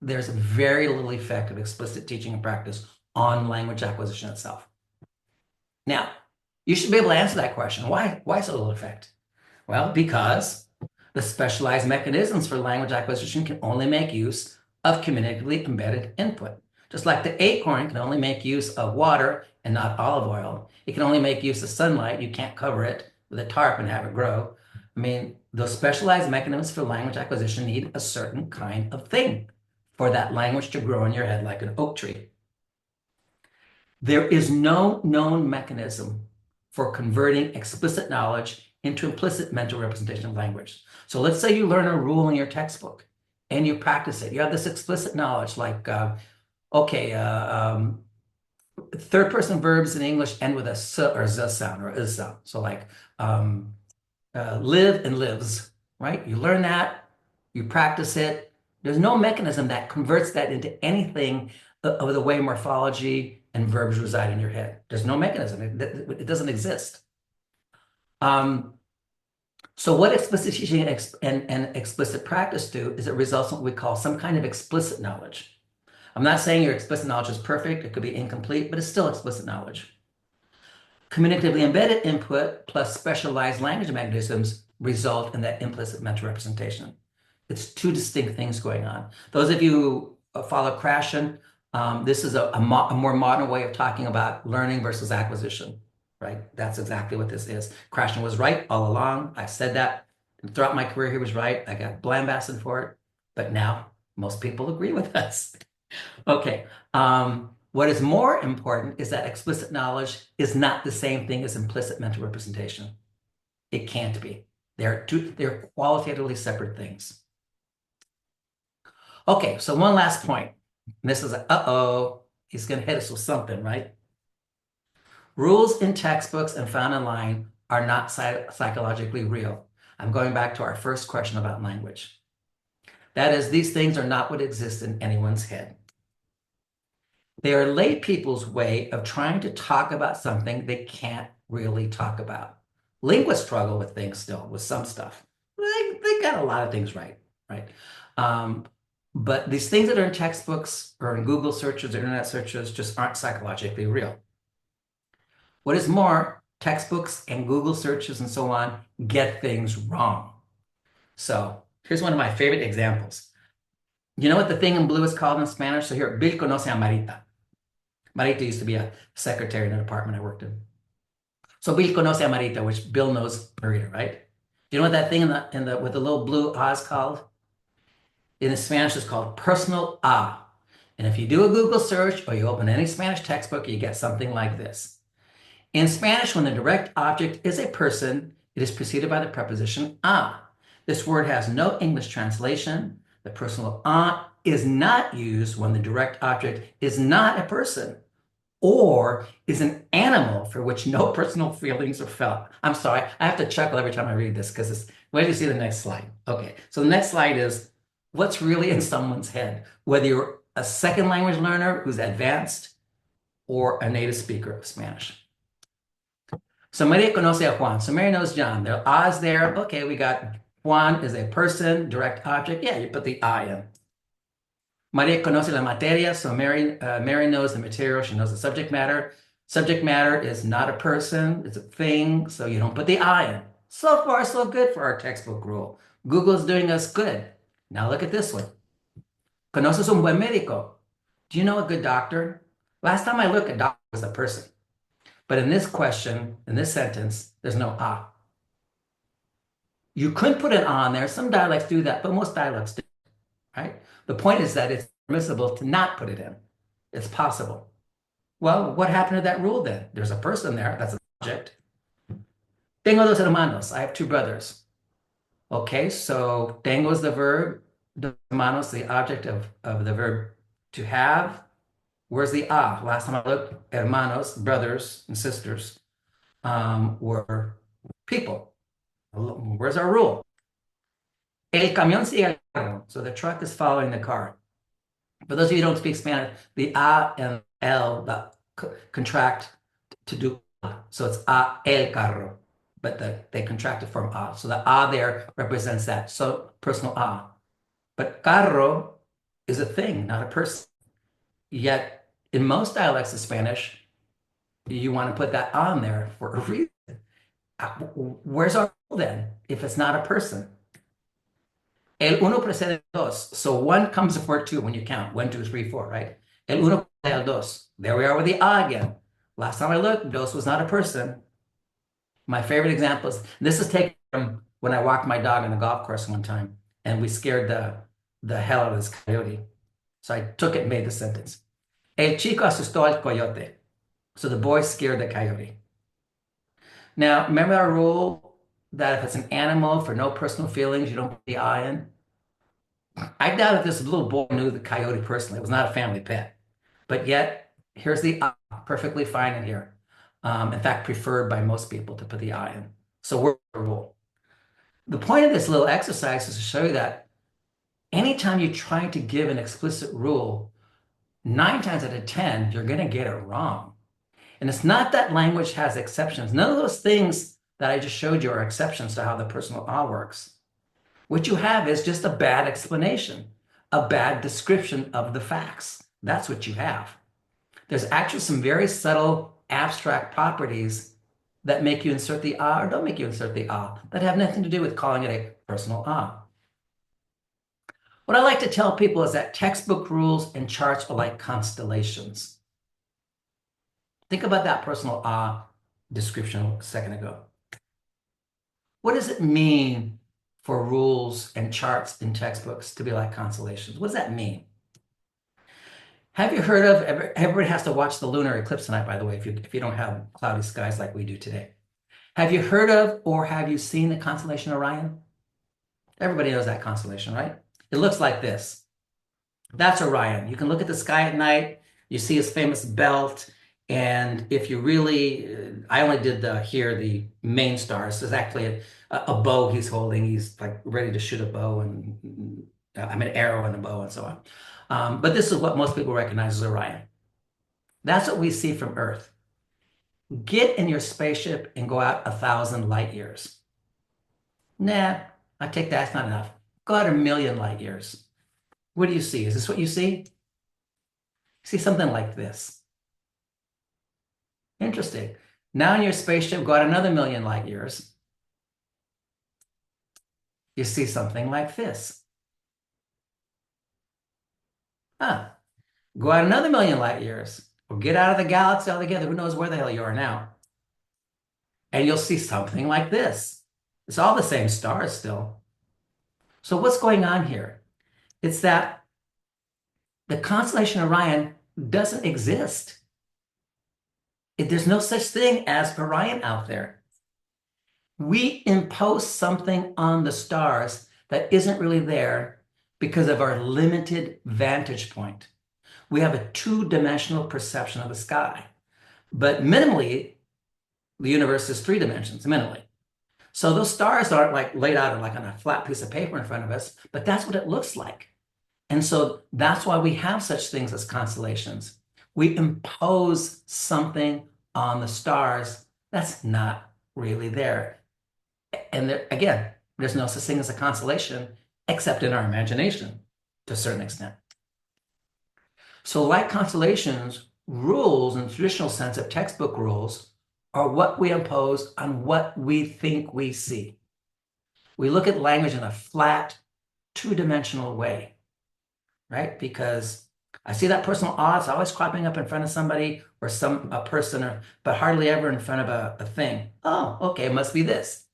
There's very little effect of explicit teaching and practice on language acquisition itself. Now, you should be able to answer that question. Why so little effect? Well, because the specialized mechanisms for language acquisition can only make use of communicatively embedded input. Just like the acorn can only make use of water and not olive oil. It can only make use of sunlight. You can't cover it with a tarp and have it grow. I mean, those specialized mechanisms for language acquisition need a certain kind of thing for that language to grow in your head like an oak tree. There is no known mechanism for converting explicit knowledge into implicit mental representation of language. So let's say you learn a rule in your textbook and you practice it. You have this explicit knowledge like, third person verbs in English end with a s or z sound or is sound. So like live and lives, right? You learn that, you practice it. There's no mechanism that converts that into anything of the way morphology and verbs reside in your head. There's no mechanism. It doesn't exist. So what explicit teaching and explicit practice do is it results in what we call some kind of explicit knowledge. I'm not saying your explicit knowledge is perfect. It could be incomplete, but it's still explicit knowledge. Communicatively embedded input plus specialized language mechanisms result in that implicit mental representation. It's two distinct things going on. Those of you who follow Krashen, this is a more modern way of talking about learning versus acquisition, right? That's exactly what this is. Krashen was right all along. I said that throughout my career, he was right. I got lambasted for it, but now most people agree with us. Okay. What is more important is that explicit knowledge is not the same thing as implicit mental representation. It can't be. They're qualitatively separate things. Okay, so one last point. And this is he's going to hit us with something, right? Rules in textbooks and found online are not psychologically real. I'm going back to our first question about language. That is, these things are not what exists in anyone's head. They are lay people's way of trying to talk about something they can't really talk about. Linguists struggle with things still, with some stuff. They got a lot of things right? But these things that are in textbooks or in Google searches or internet searches just aren't psychologically real. What is more, textbooks and Google searches and so on get things wrong. So here's one of my favorite examples. You know what the thing in blue is called in Spanish? So here, Bill conoce a Marita. Marita used to be a secretary in the department I worked in. So Bill conoce a Marita, which Bill knows Marita, right? Do you know what that thing in the with the little blue ah is called? In Spanish, it's called personal ah. And if you do a Google search or you open any Spanish textbook, you get something like this. In Spanish, when the direct object is a person, it is preceded by the preposition a. This word has no English translation. The personal a is not used when the direct object is not a person or is an animal for which no personal feelings are felt. I'm sorry, I have to chuckle every time I read this because it's, wait till you see the next slide. Okay, so the next slide is what's really in someone's head, whether you're a second language learner who's advanced or a native speaker of Spanish. So Maria conoce a Juan. So Mary knows John. The A's there. Okay, we got Juan is a person, direct object. Yeah, you put the I in. Maria conoce la materia. So Mary knows the material. She knows the subject matter. Subject matter is not a person. It's a thing. So you don't put the I in. So far, so good for our textbook rule. Google's doing us good. Now look at this one. Conoces un buen médico. Do you know a good doctor? Last time I looked, a doctor was a person. But in this question, in this sentence, there's no ah. You could put an on there. Some dialects do that, but most dialects do, right? The point is that it's permissible to not put it in. It's possible. Well, what happened to that rule then? There's a person there. That's an object. Tengo dos hermanos. I have two brothers. Okay, so tengo is the verb. Dos hermanos, the object of the verb to have. Where's the ah? Last time I looked, hermanos, brothers and sisters, were people. Where's our rule? El camión sigue el carro. So the truck is following the car. For those of you who don't speak Spanish, the a and el contract to do a. So it's a el carro, but they contract it from a. So the a there represents that. So personal a. But carro is a thing, not a person. Yet in most dialects of Spanish, you want to put that on there for a reason. Where's our rule then if it's not a person? El uno precede el dos. So one comes before two when you count. 1, 2, 3, 4, right? El uno precede el dos. There we are with the a again. Last time I looked, dos was not a person. My favorite example is, this is taken from when I walked my dog on the golf course one time, and we scared the hell out of this coyote. So I took it and made the sentence. El chico asustó al coyote. So the boy scared the coyote. Now, remember our rule that if it's an animal for no personal feelings, you don't put the I in? I doubt if this little boy knew the coyote personally. It was not a family pet. But yet, here's the I, perfectly fine in here. In fact, preferred by most people to put the I in. So we're the rule. The point of this little exercise is to show you that anytime you're trying to give an explicit rule, 9 times out of 10, you're going to get it wrong. And it's not that language has exceptions. None of those things that I just showed you are exceptions to how the personal a works. What you have is just a bad explanation, a bad description of the facts. That's what you have. There's actually some very subtle abstract properties that make you insert the a or don't make you insert the a that have nothing to do with calling it a personal a. What I like to tell people is that textbook rules and charts are like constellations. Think about that personal a description a second ago. What does it mean for rules and charts in textbooks to be like constellations? What does that mean? Have you heard of, everybody has to watch the lunar eclipse tonight, by the way, if you don't have cloudy skies like we do today. Have you heard of or have you seen the constellation Orion? Everybody knows that constellation, right? It looks like this. That's Orion. You can look at the sky at night. You see his famous belt. And if you really, I only did the main stars. There's actually a bow he's holding. He's like ready to shoot a bow and an arrow and a bow and so on. But this is what most people recognize as Orion. That's what we see from Earth. Get in your spaceship and go out 1,000 light years. Nah, I take that's not enough. Go out 1,000,000 light years. What do you see? Is this what you see? You see something like this. Interesting. Now in your spaceship, go out another 1,000,000 light years. You see something like this. Go out another 1,000,000 light years. Or get out of the galaxy altogether. Who knows where the hell you are now? And you'll see something like this. It's all the same stars still. So what's going on here? It's that the constellation Orion doesn't exist. There's no such thing as Orion out there. We impose something on the stars that isn't really there because of our limited vantage point. We have a two-dimensional perception of the sky, but minimally, the universe is three dimensions, minimally. So those stars aren't like laid out like on a flat piece of paper in front of us, but that's what it looks like. And so that's why we have such things as constellations. We impose something on the stars that's not really there. And there, again, there's no such thing as a constellation except in our imagination to a certain extent. So like constellations, rules in the traditional sense of textbook rules are what we impose on what we think we see. We look at language in a flat, two-dimensional way, right? Because I see that personal awe, it's always cropping up in front of somebody or a person, but hardly ever in front of a thing. Oh, okay, it must be this.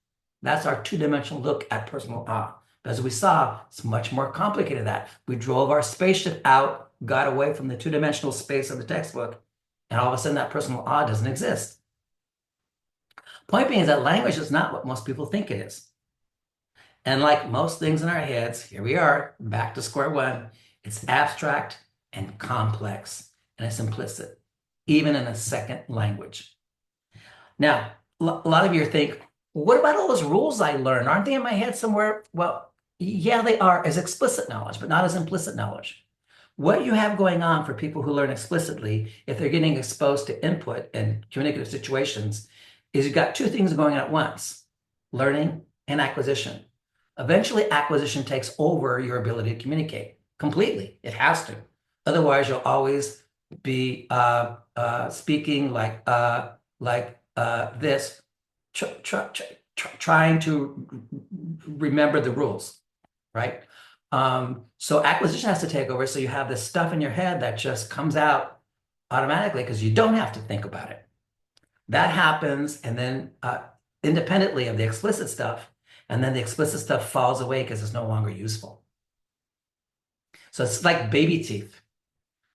That's our two-dimensional look at personal awe. But as we saw, it's much more complicated than that. We drove our spaceship out, got away from the two-dimensional space of the textbook, and all of a sudden that personal awe doesn't exist. Point being is that language is not what most people think it is. And like most things in our heads, here we are, back to square one. It's abstract and complex, and it's implicit, even in a second language. Now, a lot of you think, what about all those rules I learned? Aren't they in my head somewhere? Well, yeah, they are as explicit knowledge, but not as implicit knowledge. What you have going on for people who learn explicitly, if they're getting exposed to input and communicative situations, is you've got two things going on at once, learning and acquisition. Eventually, acquisition takes over your ability to communicate completely. It has to. Otherwise, you'll always be speaking like this, trying to remember the rules, right? So acquisition has to take over. So you have this stuff in your head that just comes out automatically because you don't have to think about it. That happens, and then independently of the explicit stuff, and then the explicit stuff falls away because it's no longer useful. So it's like baby teeth,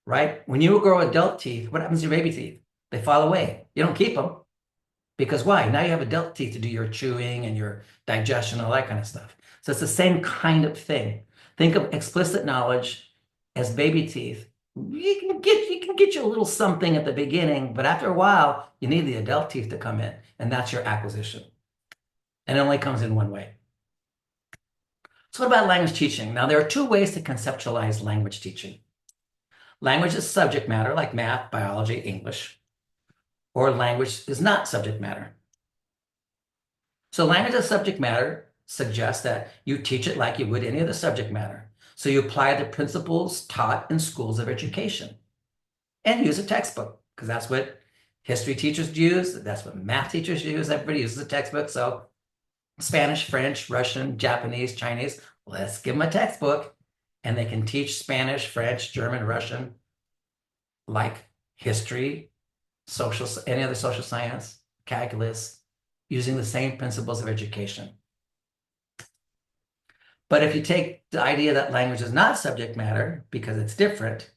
right? When you grow adult teeth, what happens to your baby teeth? They fall away. You don't keep them. Because why? Now you have adult teeth to do your chewing and your digestion, all that kind of stuff. So it's the same kind of thing. Think of explicit knowledge as baby teeth. You can get you a little something at the beginning, but after a while, you need the adult teeth to come in, and that's your acquisition. And it only comes in one way. So what about language teaching? Now, there are two ways to conceptualize language teaching. Language is subject matter, like math, biology, English, or language is not subject matter. So language as subject matter suggests that you teach it like you would any other subject matter. So you apply the principles taught in schools of education and use a textbook, because that's what history teachers use. That's what math teachers use. Everybody uses a textbook. So Spanish, French, Russian, Japanese, Chinese, let's give them a textbook, and they can teach Spanish, French, German, Russian, like history, any other social science, calculus, using the same principles of education. But if you take the idea that language is not subject matter because it's different,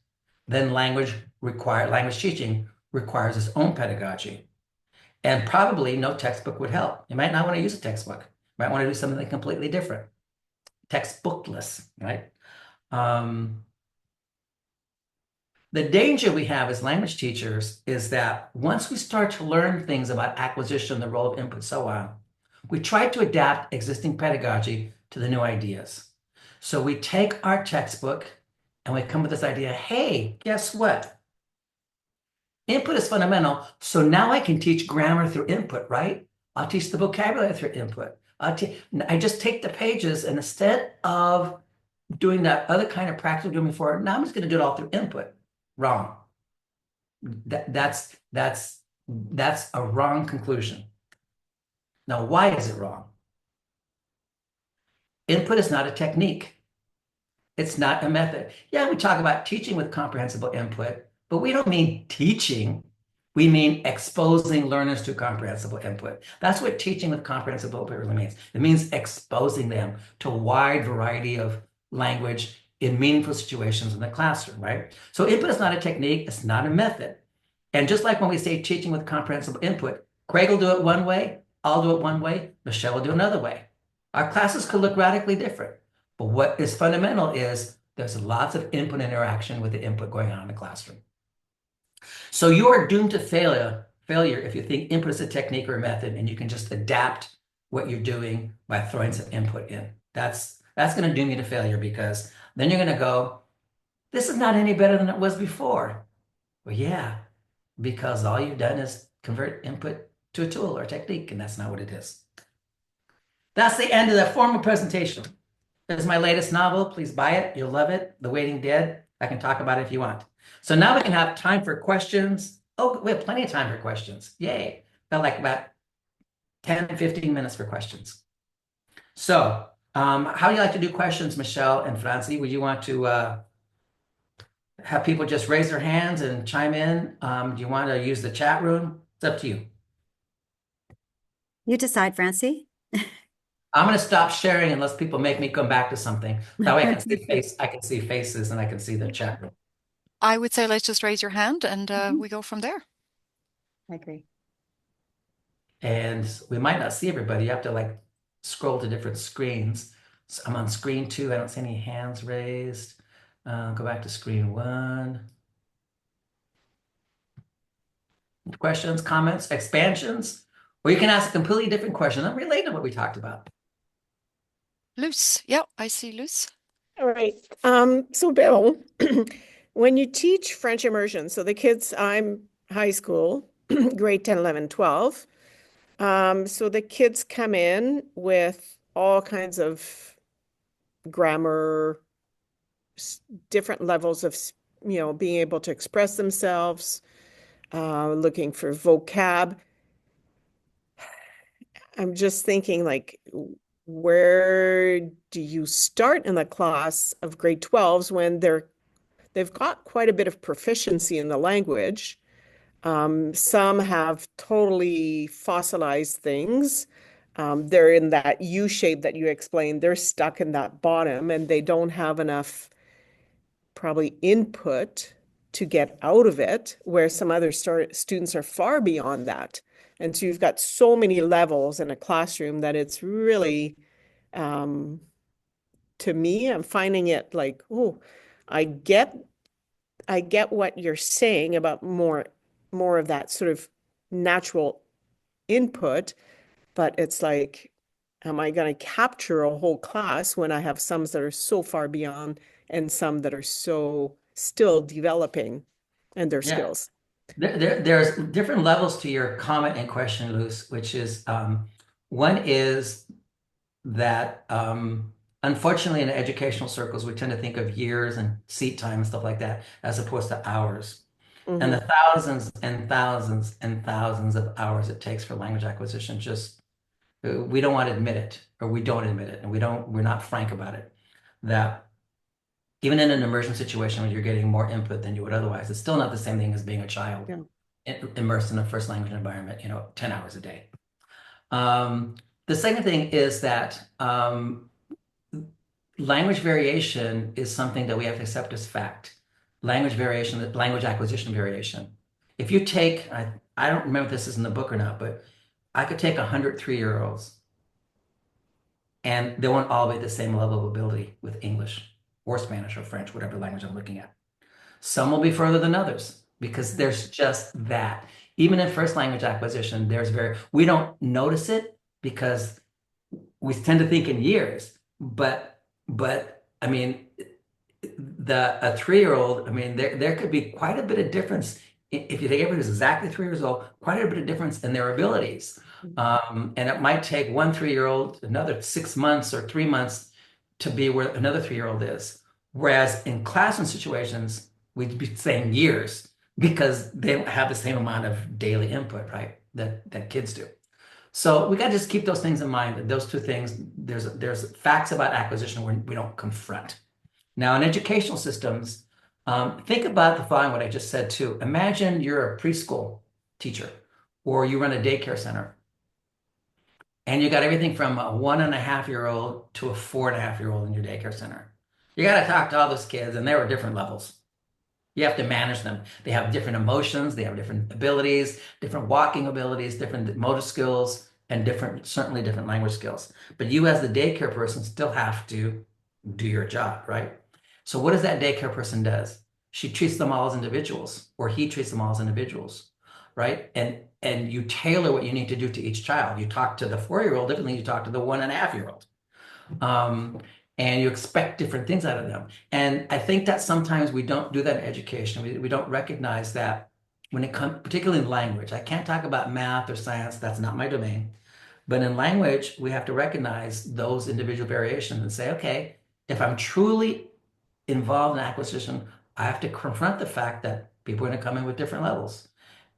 then language teaching requires its own pedagogy. And probably no textbook would help. You might not want to use a textbook. You might want to do something completely different. Textbookless, right? The danger we have as language teachers is that once we start to learn things about acquisition, the role of input, so on, we try to adapt existing pedagogy to the new ideas. So we take our textbook and we come with this idea, hey, guess what? Input is fundamental, so now I can teach grammar through input, right? I'll teach the vocabulary through input. I just take the pages, and instead of doing that other kind of practice we're doing before, now I'm just going to do it all through input. Wrong. That's a wrong conclusion. Now, why is it wrong? Input is not a technique. It's not a method. Yeah, we talk about teaching with comprehensible input, but we don't mean teaching. We mean exposing learners to comprehensible input. That's what teaching with comprehensible input really means. It means exposing them to a wide variety of language in meaningful situations in the classroom, right? So input is not a technique, it's not a method. And just like when we say teaching with comprehensible input, Craig will do it one way, I'll do it one way, Michelle will do another way. Our classes could look radically different, but what is fundamental is there's lots of input interaction with the input going on in the classroom. So you are doomed to failure if you think input is a technique or a method and you can just adapt what you're doing by throwing some input in. That's going to doom you to failure, because then you're going to go, this is not any better than it was before. Well, yeah, because all you've done is convert input to a tool or a technique, and that's not what it is. That's the end of the formal presentation. This is my latest novel. Please buy it. You'll love it. The Waiting Dead. I can talk about it if you want. So now we can have time for questions. Oh, we have plenty of time for questions. Yay. Got like about 10, 15 minutes for questions. So how do you like to do questions, Michelle and Francie? Would you want to have people just raise their hands and chime in? Do you want to use the chat room? It's up to you. You decide, Francie. I'm going to stop sharing unless people make me come back to something. That way I can see faces and I can see the chat room. I would say let's just raise your hand and we go from there. I agree. And we might not see everybody. You have to like scroll to different screens. So I'm on screen 2. I don't see any hands raised. Go back to screen 1. Questions, comments, expansions, or you can ask a completely different question unrelated to what we talked about. Luce. Yeah, I see Luce. All right. So Bill, when you teach French immersion, so the kids, I'm high school, grade 10, 11, 12. So the kids come in with all kinds of grammar, different levels of, being able to express themselves, looking for vocab. I'm just thinking, like, where do you start in the class of grade 12s when they've got quite a bit of proficiency in the language? Some have totally fossilized things. They're in that U shape that you explained. They're stuck in that bottom and they don't have enough probably input to get out of it, where some other students are far beyond that. And so you've got so many levels in a classroom that it's really, to me, I'm finding it like, oh, I get what you're saying about more of that sort of natural input, but it's like, am I going to capture a whole class when I have some that are so far beyond and some that are so still developing in their skills? There's different levels to your comment and question, Luce, which is one is that unfortunately in educational circles, we tend to think of years and seat time and stuff like that, as opposed to hours. Mm-hmm. And the thousands and thousands and thousands of hours it takes for language acquisition, just we don't want to admit it, or we don't admit it, and we're not frank about it. That even in an immersion situation when you're getting more input than you would otherwise, it's still not the same thing as being a child immersed in a first language environment, 10 hours a day. The second thing is that language variation is something that we have to accept as fact. Language variation, language acquisition variation. If you take, I don't remember if this is in the book or not, but I could take 100 3-year-olds and they won't all be at the same level of ability with English or Spanish or French, whatever language I'm looking at. Some will be further than others because there's just that. Even in first language acquisition, we don't notice it because we tend to think in years, but I mean, a 3-year-old, I mean, there could be quite a bit of difference if you take everybody who's exactly 3 years old, quite a bit of difference in their abilities. And it might take one 3-year-old another 6 months or 3 months to be where another 3-year-old is. Whereas in classroom situations, we'd be saying years because they don't have the same amount of daily input, right, that kids do. So we got to just keep those things in mind. That those two things, there's facts about acquisition we don't confront. Now, in educational systems, think about the following, what I just said too. Imagine you're a preschool teacher, or you run a daycare center, and you got everything from a 1.5-year-old to a 4.5-year-old in your daycare center. You got to talk to all those kids, and there are different levels. You have to manage them. They have different emotions, they have different abilities, different walking abilities, different motor skills, and certainly different language skills. But you, as the daycare person, still have to do your job, right? So what does that daycare person does? She treats them all as individuals, or he treats them all as individuals, right? And you tailor what you need to do to each child. You talk to the 4-year-old differently than you talk to the 1.5-year-old. Um, and you expect different things out of them. And I think that sometimes we don't do that in education. We don't recognize that when it comes, particularly in language. I can't talk about math or science, that's not my domain. But in language, we have to recognize those individual variations and say, okay, if I'm truly involved in acquisition, I have to confront the fact that people are going to come in with different levels.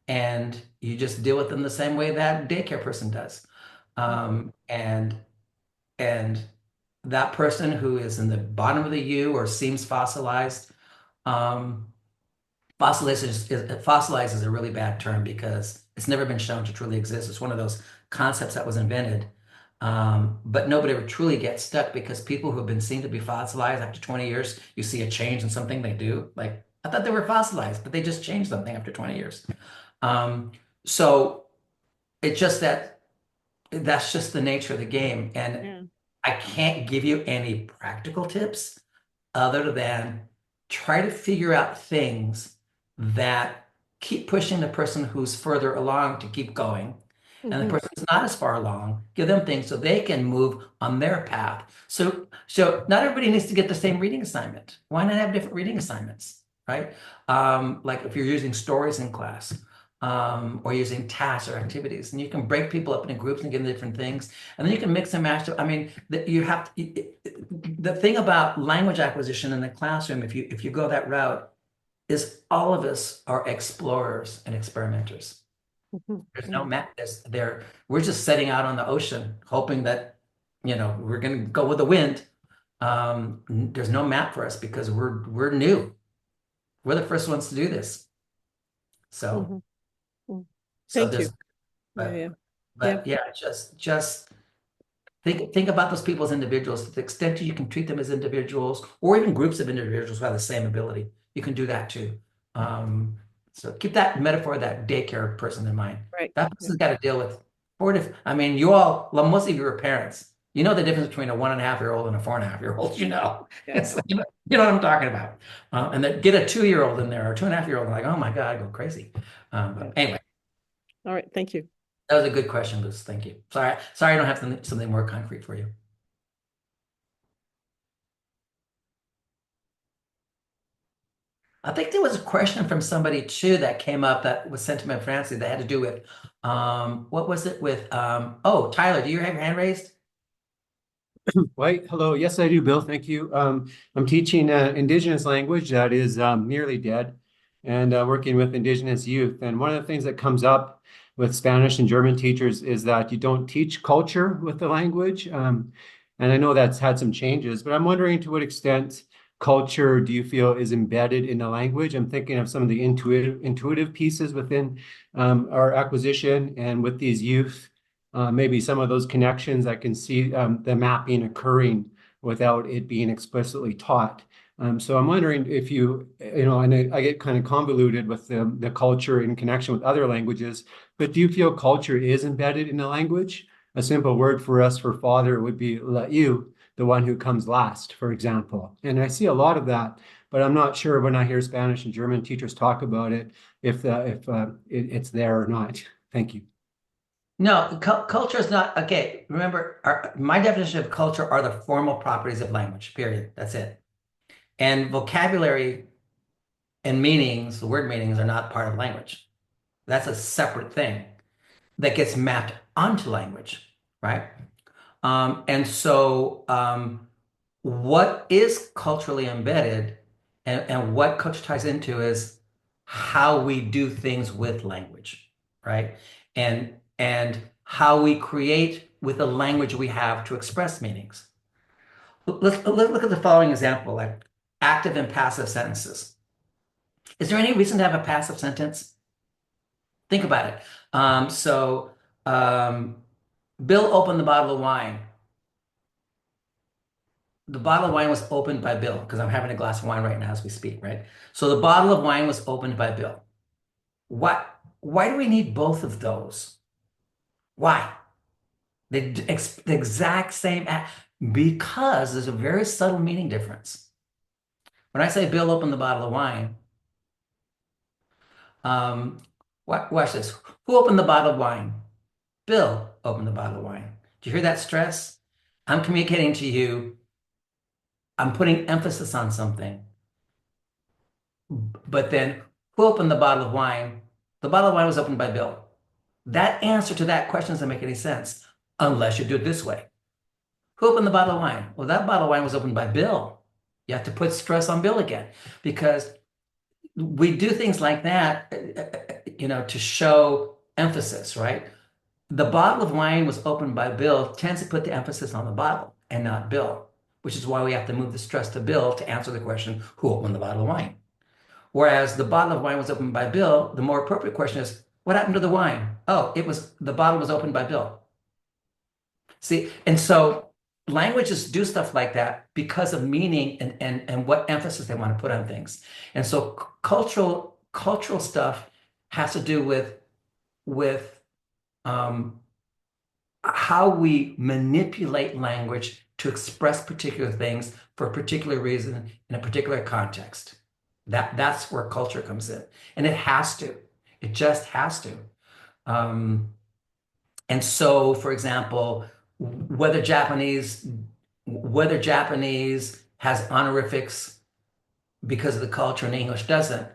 And you just deal with them the same way that daycare person does. And that person who is in the bottom of the U or seems fossilized, um, fossilized is a really bad term because it's never been shown to truly exist. It's one of those concepts that was invented, but nobody ever truly gets stuck because people who have been seen to be fossilized after 20 years, you see a change in something they do. Like, I thought they were fossilized, but they just changed something after 20 years. So it's just that's just the nature of the game. And Yeah. I can't give you any practical tips other than try to figure out things that keep pushing the person who's further along to keep going. And the Mhm. person who's not as far along, give them things so they can move on their path. So not everybody needs to get the same reading assignment. Why not have different reading assignments, right? Like if you're using stories in class, or using tasks or activities, and you can break people up into groups and give them different things, and then you can mix and match. I mean, you have to, the thing about language acquisition in the classroom, if you go that route, is all of us are explorers and experimenters. Mhm. There's no map. We're just setting out on the ocean, hoping that we're going to go with the wind. There's no map for us because we're new. We're the first ones to do this. So Mhm. Mhm. so Thank you. there's Yeah, but yeah. Yeah. but yeah, just think about those people as individuals. To the extent that you can treat them as individuals, or even groups of individuals who have the same ability, you can do that too. So keep that metaphor, that daycare person in mind. Right. That Yeah. person's got to deal with I mean, most of you are parents. You know the difference between a 1.5-year-old and a 4.5-year-old. Yeah. You know what I'm talking about. And then get a 2-year-old in there or 2.5-year-old, like, oh my God, I go crazy. Yeah. But anyway. All right. Thank you. That was a good question, Liz. Thank you. Sorry, I don't have something more concrete for you. I think there was a question from somebody too that came up that was sent to me, Francie, that had to do with what was it with oh, Tyler, do you have your hand raised? Wait, hello. Yes, I do, Bill. Thank you. I'm teaching Indigenous language that is nearly dead and working with Indigenous youth. And one of the things that comes up with Spanish and German teachers is that you don't teach culture with the language. And I know that's had some changes, but I'm wondering to what extent culture do you feel is embedded in the language? I'm thinking of some of the intuitive pieces within our acquisition and with these youth. Maybe some of those connections, I can see the mapping occurring without it being explicitly taught. So I'm wondering if and I get kind of convoluted with the culture in connection with other languages, but do you feel culture is embedded in the language? A simple word for us for father would be you, the one who comes last, for example. And I see a lot of that, but I'm not sure when I hear Spanish and German teachers talk about it, if it's there or not. Thank you. No, culture is not okay. Remember, my definition of culture are the formal properties of language, period. That's it. And vocabulary and meanings, the word meanings, are not part of language. That's a separate thing that gets mapped onto language, right? And so what is culturally embedded and what culture ties into is how we do things with language, right? And how we create with the language we have to express meanings. Let's look at the following example, like active and passive sentences. Is there any reason to have a passive sentence? Think about it. Bill opened the bottle of wine. The bottle of wine was opened by Bill because I'm having a glass of wine right now as we speak, right? So the bottle of wine was opened by Bill. Why do we need both of those? Why? The exact same because there's a very subtle meaning difference. When I say Bill opened the bottle of wine, um, watch this. Who opened the bottle of wine? Bill opened the bottle of wine. Do you hear that stress? I'm communicating to you. I'm putting emphasis on something. But then, who opened the bottle of wine? The bottle of wine was opened by Bill. That answer to that question doesn't make any sense unless you do it this way. Who opened the bottle of wine? Well, that bottle of wine was opened by Bill. You have to put stress on Bill again because we do things like that, to show emphasis, right? The bottle of wine was opened by Bill tends to put the emphasis on the bottle and not Bill, which is why we have to move the stress to Bill to answer the question, who opened the bottle of wine? Whereas the bottle of wine was opened by Bill, the more appropriate question is, what happened to the wine? Oh, the bottle was opened by Bill. See, and so languages do stuff like that because of meaning and what emphasis they want to put on things. And so cultural stuff has to do with how we manipulate language to express particular things for a particular reason in a particular context. That's where culture comes in, and it has to. It just has to. And so, for example, whether Japanese has honorifics because of the culture and English doesn't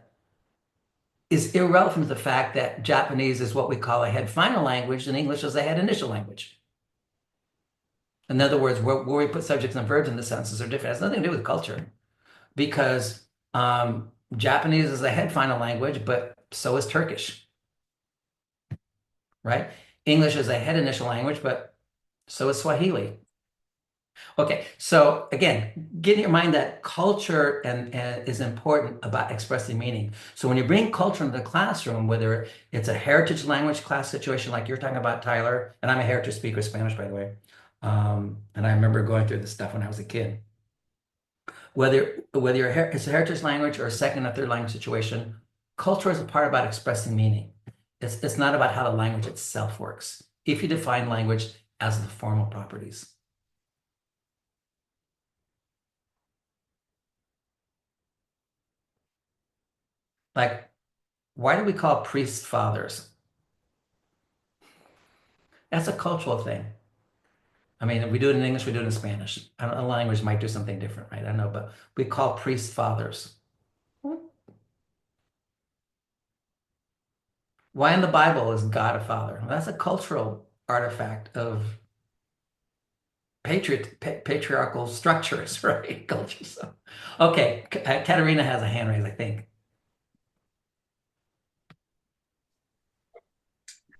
is irrelevant to the fact that Japanese is what we call a head final language and English is a head initial language. In other words, where we put subjects and verbs in the sentences are different. It has nothing to do with culture because Japanese is a head final language, but so is Turkish, right? English is a head initial language, but so is Swahili. Okay, so again, get in your mind that culture and is important about expressing meaning. So when you bring culture into the classroom, whether it's a heritage language class situation like you're talking about, Tyler, and I'm a heritage speaker of Spanish, by the way, and I remember going through this stuff when I was a kid. Whether it's a heritage language or a second or third language situation, culture is a part about expressing meaning. It's not about how the language itself works. If you define language as the formal properties. Like, why do we call priests fathers? That's a cultural thing. I mean, we do it in English, we do it in Spanish. I don't know, a language might do something different, right? I don't know, but we call priests fathers. Why in the Bible is God a father? Well, that's a cultural artifact of patriarchal structures, right? Culture. So, okay, Katerina has a hand raised, I think.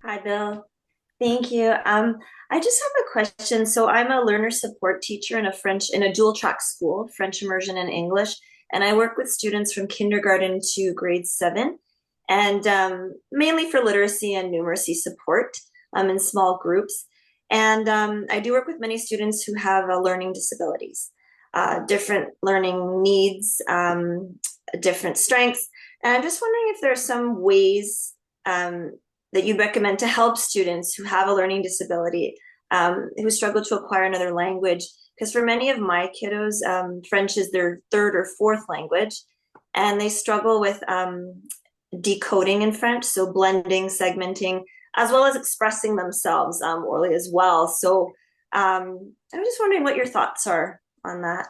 Hi, Bill. Thank you. I just have a question. So I'm a learner support teacher in a dual track school, French immersion and English, and I work with students from kindergarten to grade 7, and mainly for literacy and numeracy support in small groups. And I do work with many students who have learning disabilities, different learning needs, different strengths. And I'm just wondering if there are some ways that you recommend to help students who have a learning disability, who struggle to acquire another language. Because for many of my kiddos, French is their third or fourth language, and they struggle with decoding in French, so blending, segmenting, as well as expressing themselves orally as well. So I'm just wondering what your thoughts are on that.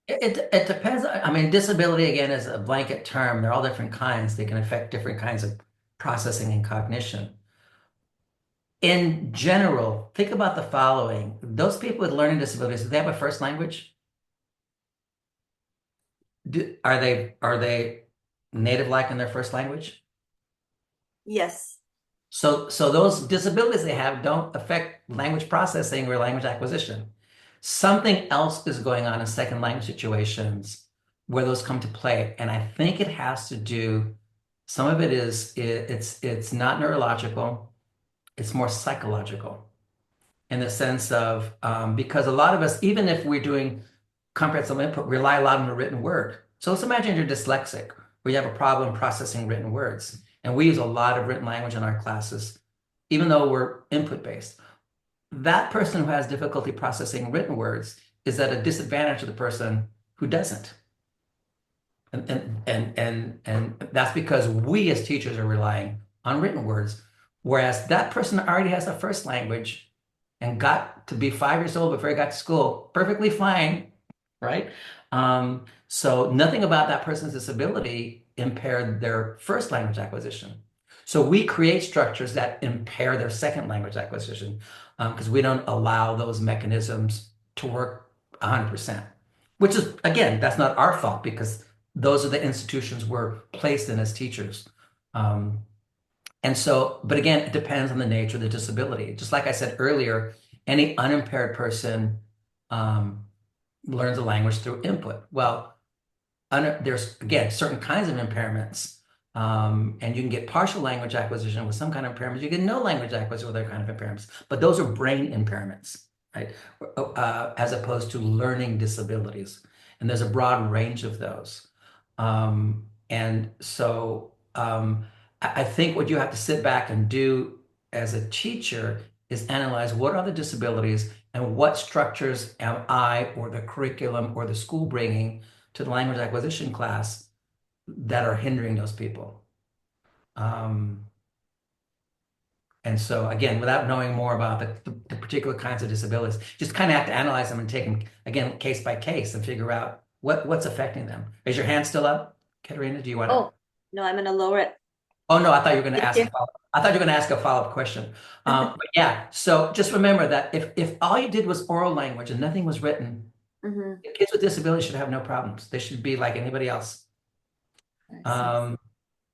It depends. I mean, disability again is a blanket term. They're all different kinds. They can affect different kinds of processing and cognition. In general, think about the following. Those people with learning disabilities, do they have a first language? Are they native-like in their first language? Yes. So those disabilities they have don't affect language processing or language acquisition. Something else is going on in second language situations where those come to play. And I think it has to do Some of it is it's not neurological, it's more psychological in the sense of because a lot of us, even if we're doing comprehensive input, rely a lot on the written word. So let's imagine you're dyslexic, or you have a problem processing written words. And we use a lot of written language in our classes, even though we're input based. That person who has difficulty processing written words is at a disadvantage to the person who doesn't. And that's because we as teachers are relying on written words, whereas that person already has a first language and got to be 5 years old before he got to school, perfectly fine, right? So nothing about that person's disability impaired their first language acquisition. So we create structures that impair their second language acquisition because we don't allow those mechanisms to work 100%, which is, again, that's not our fault because those are the institutions we're placed in as teachers. And so, but again, it depends on the nature of the disability. Just like I said earlier, any unimpaired person learns a language through input. Well, there's, again, certain kinds of impairments. And you can get partial language acquisition with some kind of impairments. You get no language acquisition with other kind of impairments. But those are brain impairments, right? As opposed to learning disabilities. And there's a broad range of those. And so I think what you have to sit back and do as a teacher is analyze what are the disabilities and what structures am I or the curriculum or the school bringing to the language acquisition class that are hindering those people. And so again, without knowing more about the particular kinds of disabilities, just kind of have to analyze them and take them again case by case and figure out what's affecting them. Is your hand still up, Katerina? Do you want to? Oh, no, I'm going to lower it. Oh no, I thought you were going to Thank ask you. a follow. I thought you were going to ask a follow-up question. But yeah, so just remember that if all you did was oral language and nothing was written, Mm-hmm. kids with disabilities should have no problems. They should be like anybody else.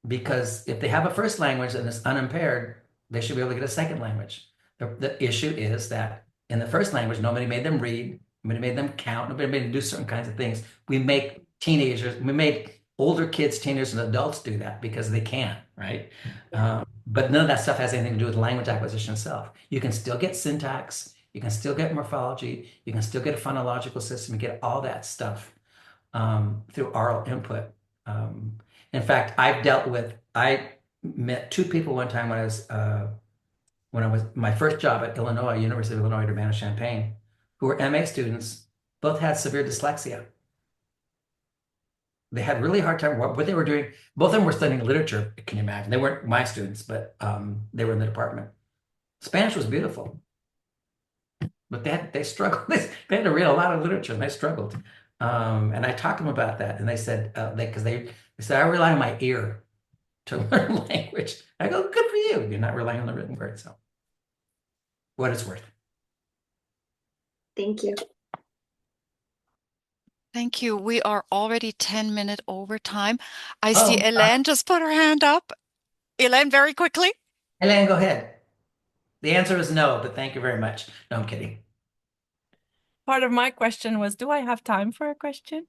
Because if they have a first language and it's unimpaired, they should be able to get a second language. The issue is that in the first language, nobody made them read, nobody made them count, nobody made them do certain kinds of things. We make older kids, teenagers, and adults do that because they can, right? But none of that stuff has anything to do with language acquisition itself. You can still get syntax, you can still get morphology, you can still get a phonological system, you get all that stuff through oral input. In fact, I met two people one time when I was my first job at Illinois, University of Illinois, Urbana-Champaign, who were MA students, both had severe dyslexia. They had really hard time what they were doing. Both of them were studying literature. Can you imagine? They weren't my students, but they were in the department. Spanish was beautiful, but they struggled. They had to read a lot of literature, and they struggled. And I talked to them about that, and they said they said I rely on my ear to learn language. I go, good for you. You're not relying on the written word. So, what it's worth. Thank you. Thank you. We are already 10 minutes over time. I see Elaine just put her hand up. Elaine, very quickly. Elaine, go ahead. The answer is no, but thank you very much. No, I'm kidding. Part of my question was, do I have time for a question?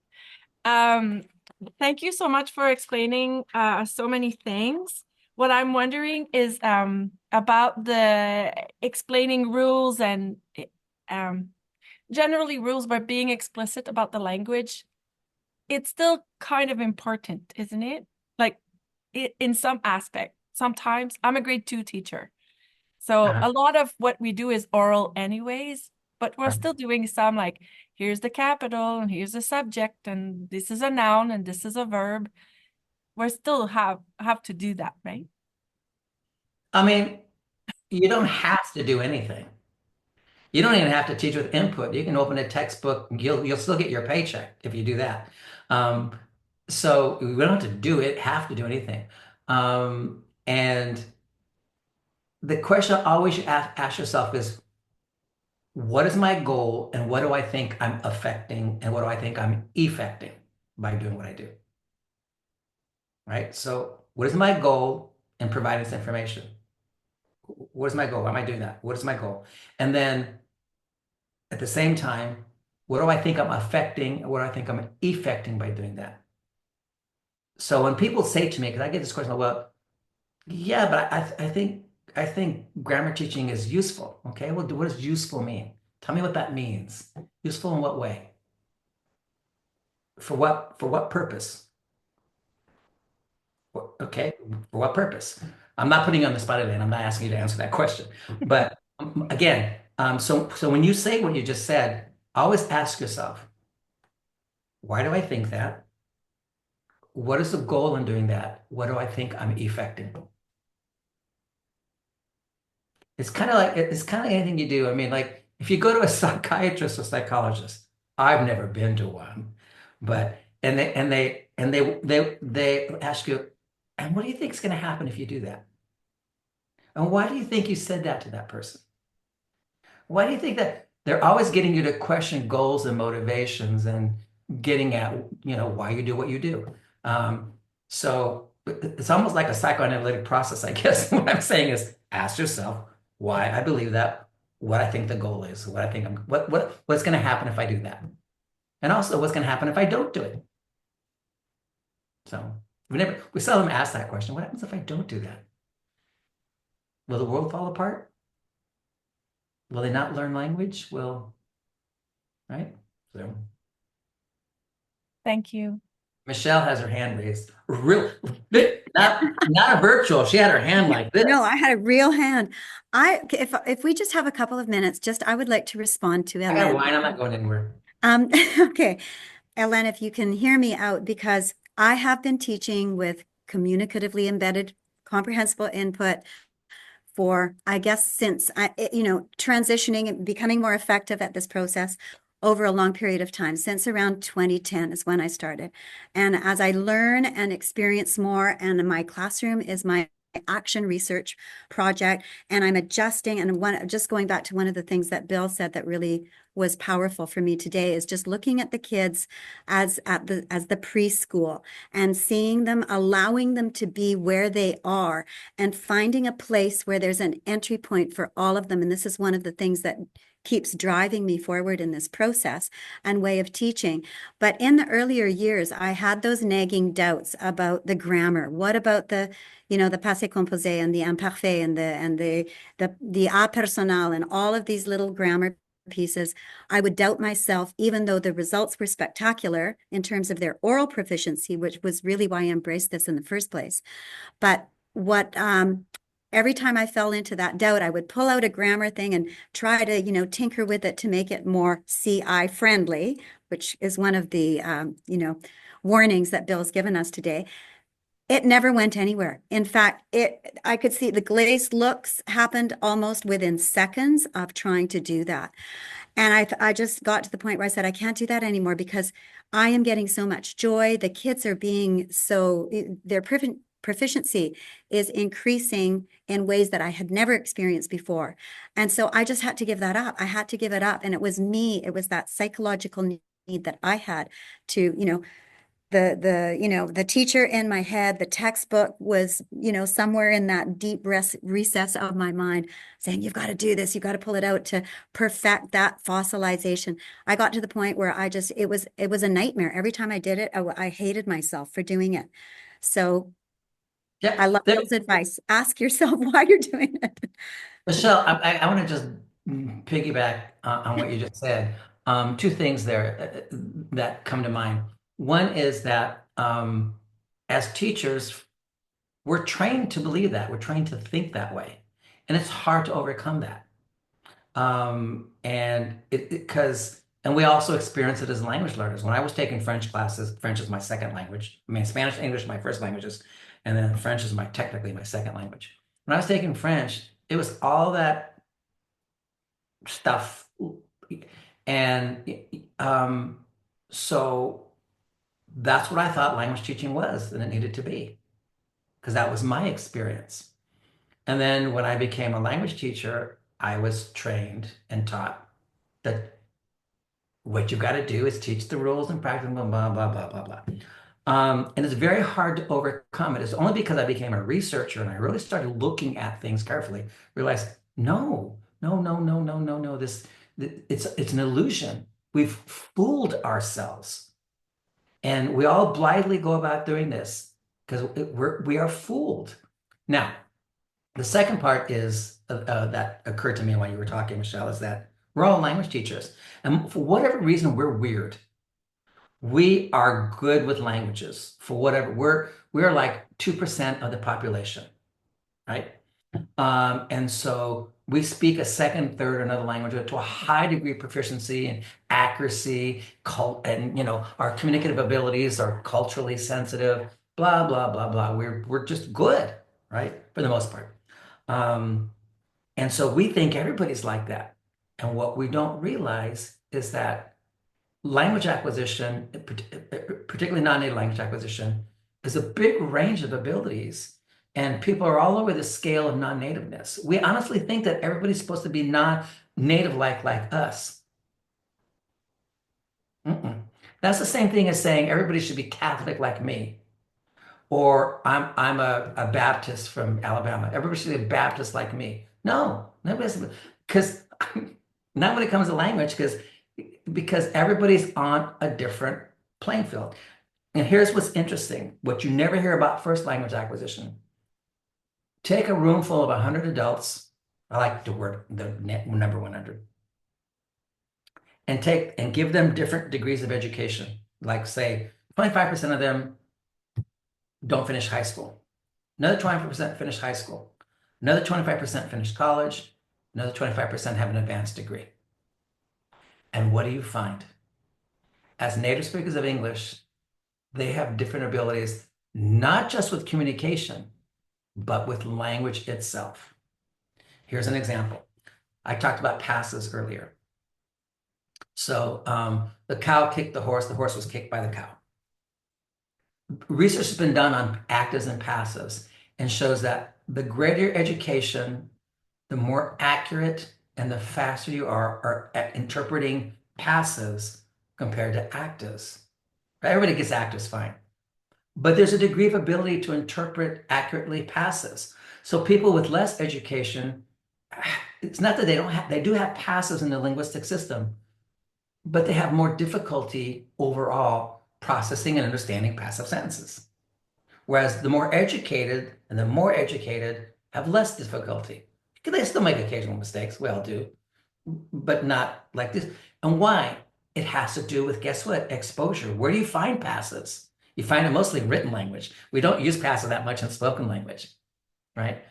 Thank you so much for explaining so many things. What I'm wondering is about the explaining rules and generally rules by being explicit about the language. It's still kind of important, isn't it? Like in some aspect. Sometimes I'm a grade 2 teacher. So a lot of what we do is oral anyways, but we're still doing some like, here's the capital and here's the subject and this is a noun and this is a verb. We still have to do that, right? I mean, you don't have to do anything. You don't even have to teach with input. You can open a textbook. You'll still get your paycheck if you do that. So we don't have to do anything. And the question always you ask yourself is, what is my goal and what do I think I'm affecting and what do I think I'm effecting by doing what I do? Right? So what is my goal in providing this information? What is my goal? Why am I doing that? What is my goal? And then at the same time, what do I think I'm affecting? What do I think I'm effecting by doing that? So when people say to me, because I get this question, well, yeah, but I think grammar teaching is useful. Okay, well, what does useful mean? Tell me what that means. Useful in what way? For what purpose? Okay, for what purpose? I'm not putting you on the spot again. I'm not asking you to answer that question. But again, so when you say what you just said, always ask yourself, why do I think that? What is the goal in doing that? What do I think I'm effecting? It's kind of like anything you do. I mean, like if you go to a psychiatrist or psychologist, I've never been to one, but they ask you, and what do you think is going to happen if you do that? And why do you think you said that to that person? Why do you think that they're always getting you to question goals and motivations and getting at, why you do what you do? So it's almost like a psychoanalytic process, I guess. What I'm saying is ask yourself why I believe that, what I think the goal is, what I think what's going to happen if I do that, and also what's going to happen if I don't do it. So we seldom ask that question. What happens if I don't do that? Will the world fall apart? Will they not learn language? Right? So Thank you. Michelle has her hand raised. Real, not a virtual. She had her hand like this. No, I had a real hand. If we just have a couple of minutes, I would like to respond to I got Ellen. wine. I'm not going anywhere. Okay, Ellen, if you can hear me out, because I have been teaching with communicatively embedded comprehensible input for, I guess, since transitioning and becoming more effective at this process over a long period of time, since around 2010 is when I started. And as I learn and experience more, and my classroom is my action research project, and I'm adjusting, and just going back to one of the things that Bill said that really was powerful for me today is just looking at the kids as the preschool and seeing them, allowing them to be where they are and finding a place where there's an entry point for all of them. And this is one of the things that keeps driving me forward in this process and way of teaching. But in the earlier years, I had those nagging doubts about the grammar. What about the passé composé and the imparfait and the a personnel and all of these little grammar pieces? I would doubt myself, even though the results were spectacular in terms of their oral proficiency, which was really why I embraced this in the first place. But every time I fell into that doubt, I would pull out a grammar thing and try to, tinker with it to make it more CI friendly, which is one of the, warnings that Bill's given us today. It never went anywhere. In fact, I could see the glazed looks happened almost within seconds of trying to do that. And I just got to the point where I said, I can't do that anymore because I am getting so much joy. The kids are being their proficiency is increasing in ways that I had never experienced before. And so I just had to give that up. I had to give it up. And it was that psychological need that I had to, the teacher in my head, the textbook was, somewhere in that deep recess of my mind saying, you've got to do this, you've got to pull it out to perfect that fossilization. I got to the point where it was a nightmare. Every time I did it, I hated myself for doing it. So Yeah, I love Bill's advice. Ask yourself why you're doing it. Michelle, I want to just piggyback on what you just said. Two things there that come to mind. One is that as teachers, we're trained to believe that. We're trained to think that way. And it's hard to overcome that. And we also experience it as language learners. When I was taking French classes, French is my second language. I mean, Spanish, English, my first languages, and then French is technically my second language. When I was taking French, it was all that stuff. And so that's what I thought language teaching was, and it needed to be, because that was my experience. And then when I became a language teacher, I was trained and taught that what you've got to do is teach the rules and practice, blah, blah, blah, blah, blah, blah. And it's very hard to overcome it. It's only because I became a researcher and I really started looking at things carefully, realized, no, it's an illusion. We've fooled ourselves. And we all blithely go about doing this. because we are fooled. Now, the second part is that occurred to me while you were talking, Michelle, is that we're all language teachers. And for whatever reason, we're weird. We are good with languages for whatever. We're like 2% of the population, right? And so we speak a second, third, another language to a high degree of proficiency and accuracy, and our communicative abilities are culturally sensitive, blah, blah, blah, blah. We're just good, right? For the most part. And so we think everybody's like that. And what we don't realize is that language acquisition, particularly non-native language acquisition, is a big range of abilities. And people are all over the scale of non-nativeness. We honestly think that everybody's supposed to be non-native like us. That's the same thing as saying everybody should be Catholic like me. Or I'm a Baptist from Alabama. Everybody should be a Baptist like me. No, nobody's, because not when it comes to language, because everybody's on a different playing field. And here's what's interesting, what you never hear about first language acquisition. Take a room full of 100 adults. I like the number 100. And give them different degrees of education. Like say 25% of them don't finish high school. Another 20% finish high school. Another 25% finish college. Another 25% have an advanced degree. And what do you find? As native speakers of English, they have different abilities, not just with communication, but with language itself. Here's an example. I talked about passes earlier. So the cow kicked the horse was kicked by the cow. Research has been done on actives and passives and shows that the greater your education, the more accurate and the faster you are at interpreting passives compared to actives. Everybody gets actives fine. But there's a degree of ability to interpret accurately passives. So people with less education, it's not that they do have passives in the linguistic system, but they have more difficulty overall processing and understanding passive sentences. Whereas the more educated have less difficulty. They still make occasional mistakes, we all do, but not like this. And why? It has to do with, guess what? Exposure. Where do you find passives? You find it mostly in written language. We don't use passive that much in spoken language, right?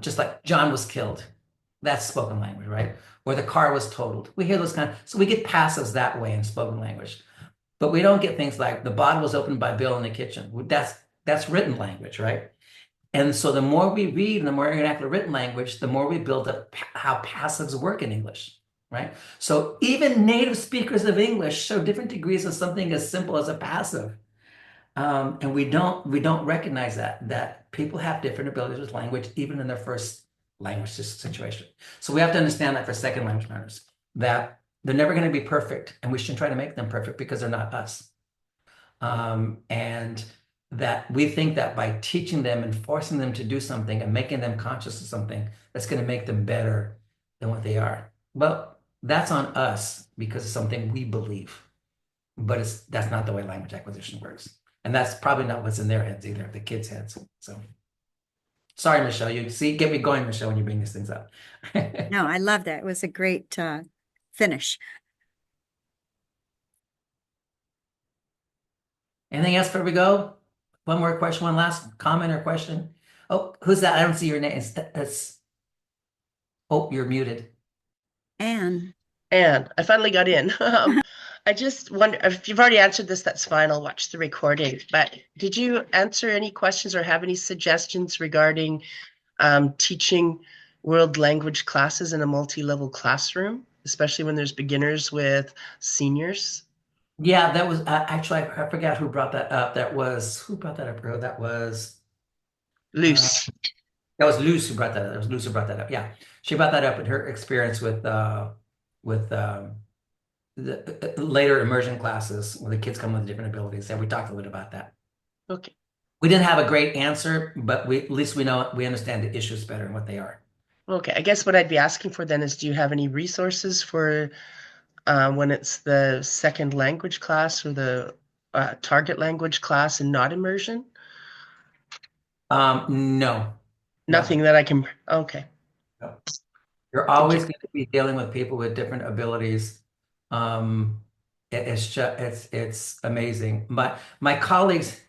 Just like John was killed. That's spoken language, right? Or the car was totaled. We hear those so we get passives that way in spoken language. But we don't get things like the bottle was opened by Bill in the kitchen. That's written language, right? And so the more we read and the more we interact with written language, the more we build up how passives work in English, right? So even native speakers of English show different degrees of something as simple as a passive. And we don't recognize that people have different abilities with language, even in their first language situation. So we have to understand that for second language learners, that they're never going to be perfect, and we shouldn't try to make them perfect because they're not us. And that we think that by teaching them and forcing them to do something and making them conscious of something, that's going to make them better than what they are. Well, that's on us because it's something we believe, but that's not the way language acquisition works. And that's probably not what's in their heads either, the kids' heads. So sorry, Michelle, get me going, Michelle, when you bring these things up. No, I love that. It was a great finish. Anything else before we go? One more question, one last comment or question. Oh, who's that? I don't see your name. Oh, you're muted. Anne. And I finally got in. I just wonder if you've already answered this, that's fine. I'll watch the recording. But did you answer any questions or have any suggestions regarding teaching world language classes in a multi-level classroom, especially when there's beginners with seniors? Yeah, that was actually, I forgot who brought that up. Who brought that up, bro? That was Luce. That was Luce who brought that up. That was Luce who brought that up. Yeah, she brought that up in her experience with the later immersion classes where the kids come with different abilities. And we talked a little bit about that. Okay. We didn't have a great answer, but at least we understand the issues better and what they are. Okay, I guess what I'd be asking for then is, do you have any resources for when it's the second language class or the target language class and not immersion? No, Nothing no, that I can. Okay. no. You're Thank you. always going to be dealing with people with different abilities. It's just it's amazing. My colleagues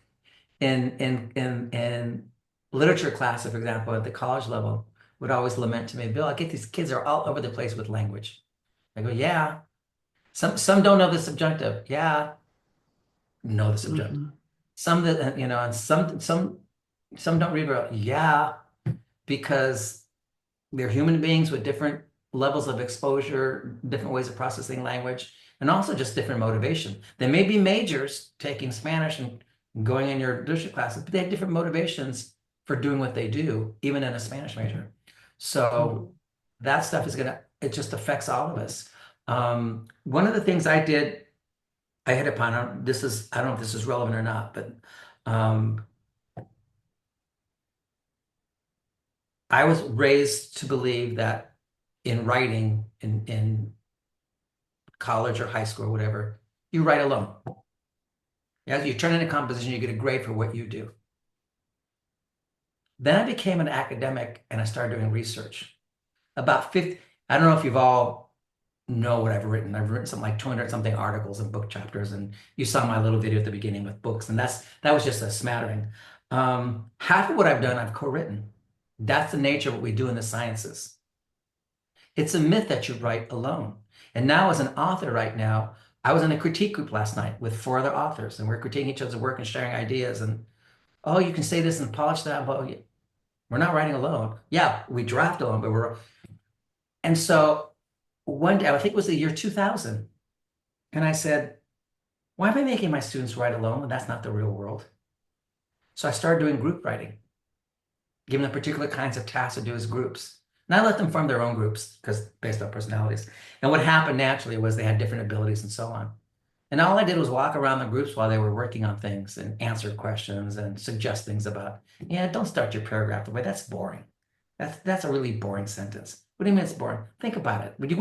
in literature class, for example, at the college level, would always lament to me, Bill, I get these kids are all over the place with language. I go, yeah. Some don't know the subjunctive. Yeah, know the subjunctive. Mhm. Some that and some don't read well. Yeah, because they're human beings with different levels of exposure, different ways of processing language, and also just different motivation. They may be majors taking Spanish and going in your literature classes, but they have different motivations for doing what they do, even in a Spanish major. So that stuff it just affects all of us. One of the things I hit upon, I don't know if this is relevant or not, but um, I was raised to believe that in writing, in college or high school or whatever, you write alone. Yeah, you turn in a composition, you get a grade for what you do. Then I became an academic and I started doing research. About 50, I don't know if you've all know what I've written. I've written something like 200 something articles and book chapters, and you saw my little video at the beginning with books, and that was just a smattering. Half of what I've done, I've co-written. That's the nature of what we do in the sciences. It's a myth that you write alone. And now, as an author right now, I was in a critique group last night with 4 other authors, and we're critiquing each other's work and sharing ideas. And oh, you can say this and polish that, but we're not writing alone. Yeah, we draft alone, but we're. And so one day, I think it was the year 2000, and I said, why am I making my students write alone when that's not the real world? So I started doing group writing, giving them particular kinds of tasks to do as groups. And I let them form their own groups because based on personalities. And what happened naturally was they had different abilities and so on. And all I did was walk around the groups while they were working on things and answer questions and suggest things about, yeah, don't start your paragraph the way that's boring. That's a really boring sentence. What do you mean it's boring? Think about it. Would you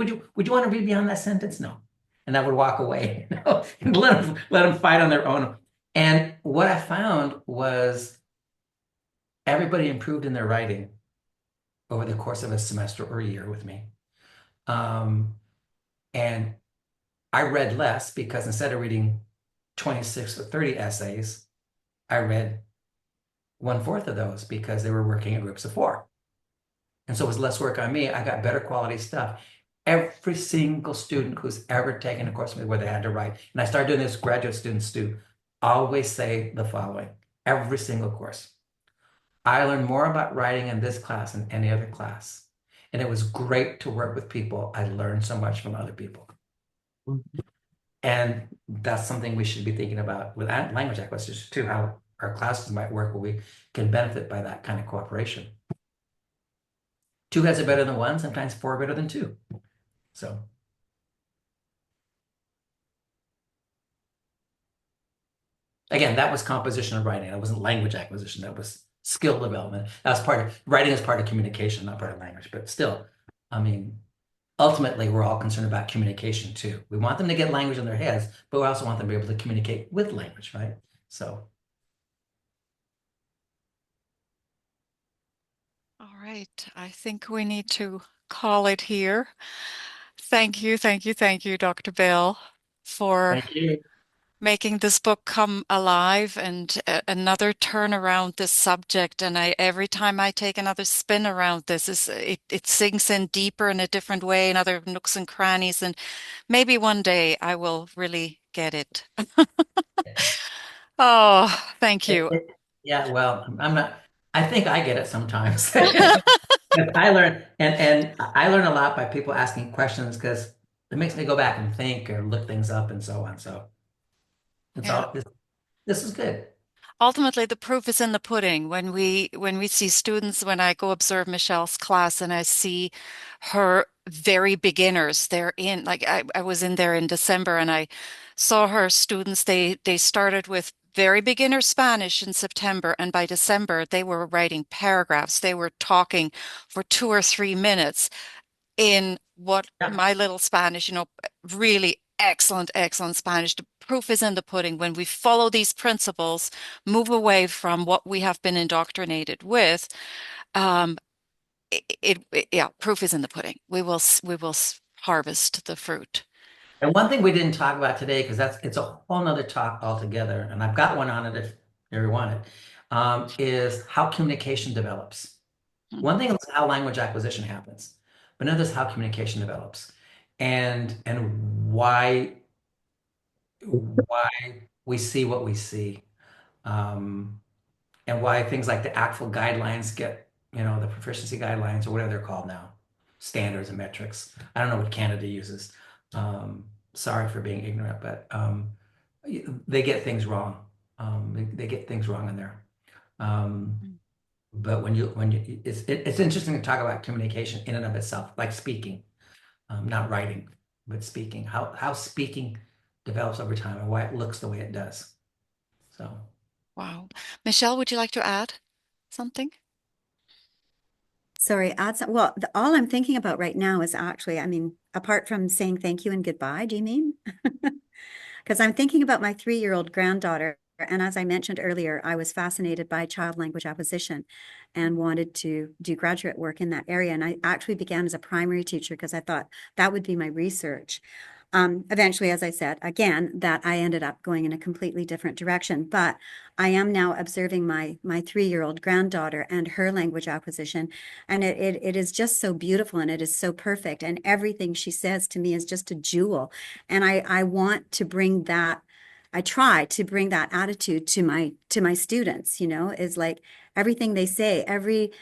want to read beyond that sentence? No. And I would walk away, and let them fight on their own. And what I found was everybody improved in their writing over the course of a semester or a year with me. And I read less because instead of reading 26 or 30 essays, I read 1/4 of those because they were working in groups of 4. And so it was less work on me. I got better quality stuff. Every single student who's ever taken a course with me where they had to write, and I started doing this, graduate students do, always say the following, every single course. I learned more about writing in this class than any other class. And it was great to work with people. I learned so much from other people. And that's something we should be thinking about with language acquisition too, how our classes might work where we can benefit by that kind of cooperation. 2 heads are better than 1, sometimes 4 are better than 2. So. Again, that was composition and writing. That wasn't language acquisition. That was skill development. That's writing is part of communication, not part of language. But still, I mean, ultimately, we're all concerned about communication too. We want them to get language in their heads, but we also want them to be able to communicate with language, right? So. All right, I think we need to call it here. Thank you, thank you, thank you, Dr. Bill, for Thank you. making this book come alive and another turn around this subject. And every time I take another spin around this, it sinks in deeper in a different way in other nooks and crannies. And maybe one day I will really get it. Oh, thank you. Yeah, well, I think I get it sometimes. I learn and I learn a lot by people asking questions because it makes me go back and think or look things up and so on. So it's Yeah. all this is good. Ultimately, the proof is in the pudding. When we see students, when I go observe Michelle's class and I see her very beginners, they're in like I was in there in December and I saw her students, they started with very beginner Spanish in September, and by December they were writing paragraphs. They were talking for 2 or 3 minutes in what Yeah. my little Spanish, really excellent, excellent Spanish. The proof is in the pudding. When we follow these principles, move away from what we have been indoctrinated with, um, yeah, proof is in the pudding. We will harvest the fruit. And one thing we didn't talk about today, because it's a whole nother talk altogether, and I've got one on it if you ever want it, is how communication develops. One thing is how language acquisition happens, but another is how communication develops, and why we see what we see, um, and why things like the ACTFL guidelines get, the proficiency guidelines or whatever they're called now, standards and metrics. I don't know what Canada uses. Sorry for being ignorant, but they get things wrong. They get things wrong in there. But it's interesting to talk about communication in and of itself, like speaking, not writing, but speaking. How speaking develops over time and why it looks the way it does. So. Wow. Michelle, would you like to add something? Sorry, well, all I'm thinking about right now is actually, I mean, apart from saying thank you and goodbye, do you mean? Because I'm thinking about my 3-year-old granddaughter. And as I mentioned earlier, I was fascinated by child language acquisition and wanted to do graduate work in that area. And I actually began as a primary teacher because I thought that would be my research. Eventually, as I said, again, that I ended up going in a completely different direction. But I am now observing my 3-year-old granddaughter and her language acquisition. And it is just so beautiful and it is so perfect. And everything she says to me is just a jewel. And I want to bring that. I try to bring that attitude to my students, is like everything they say, every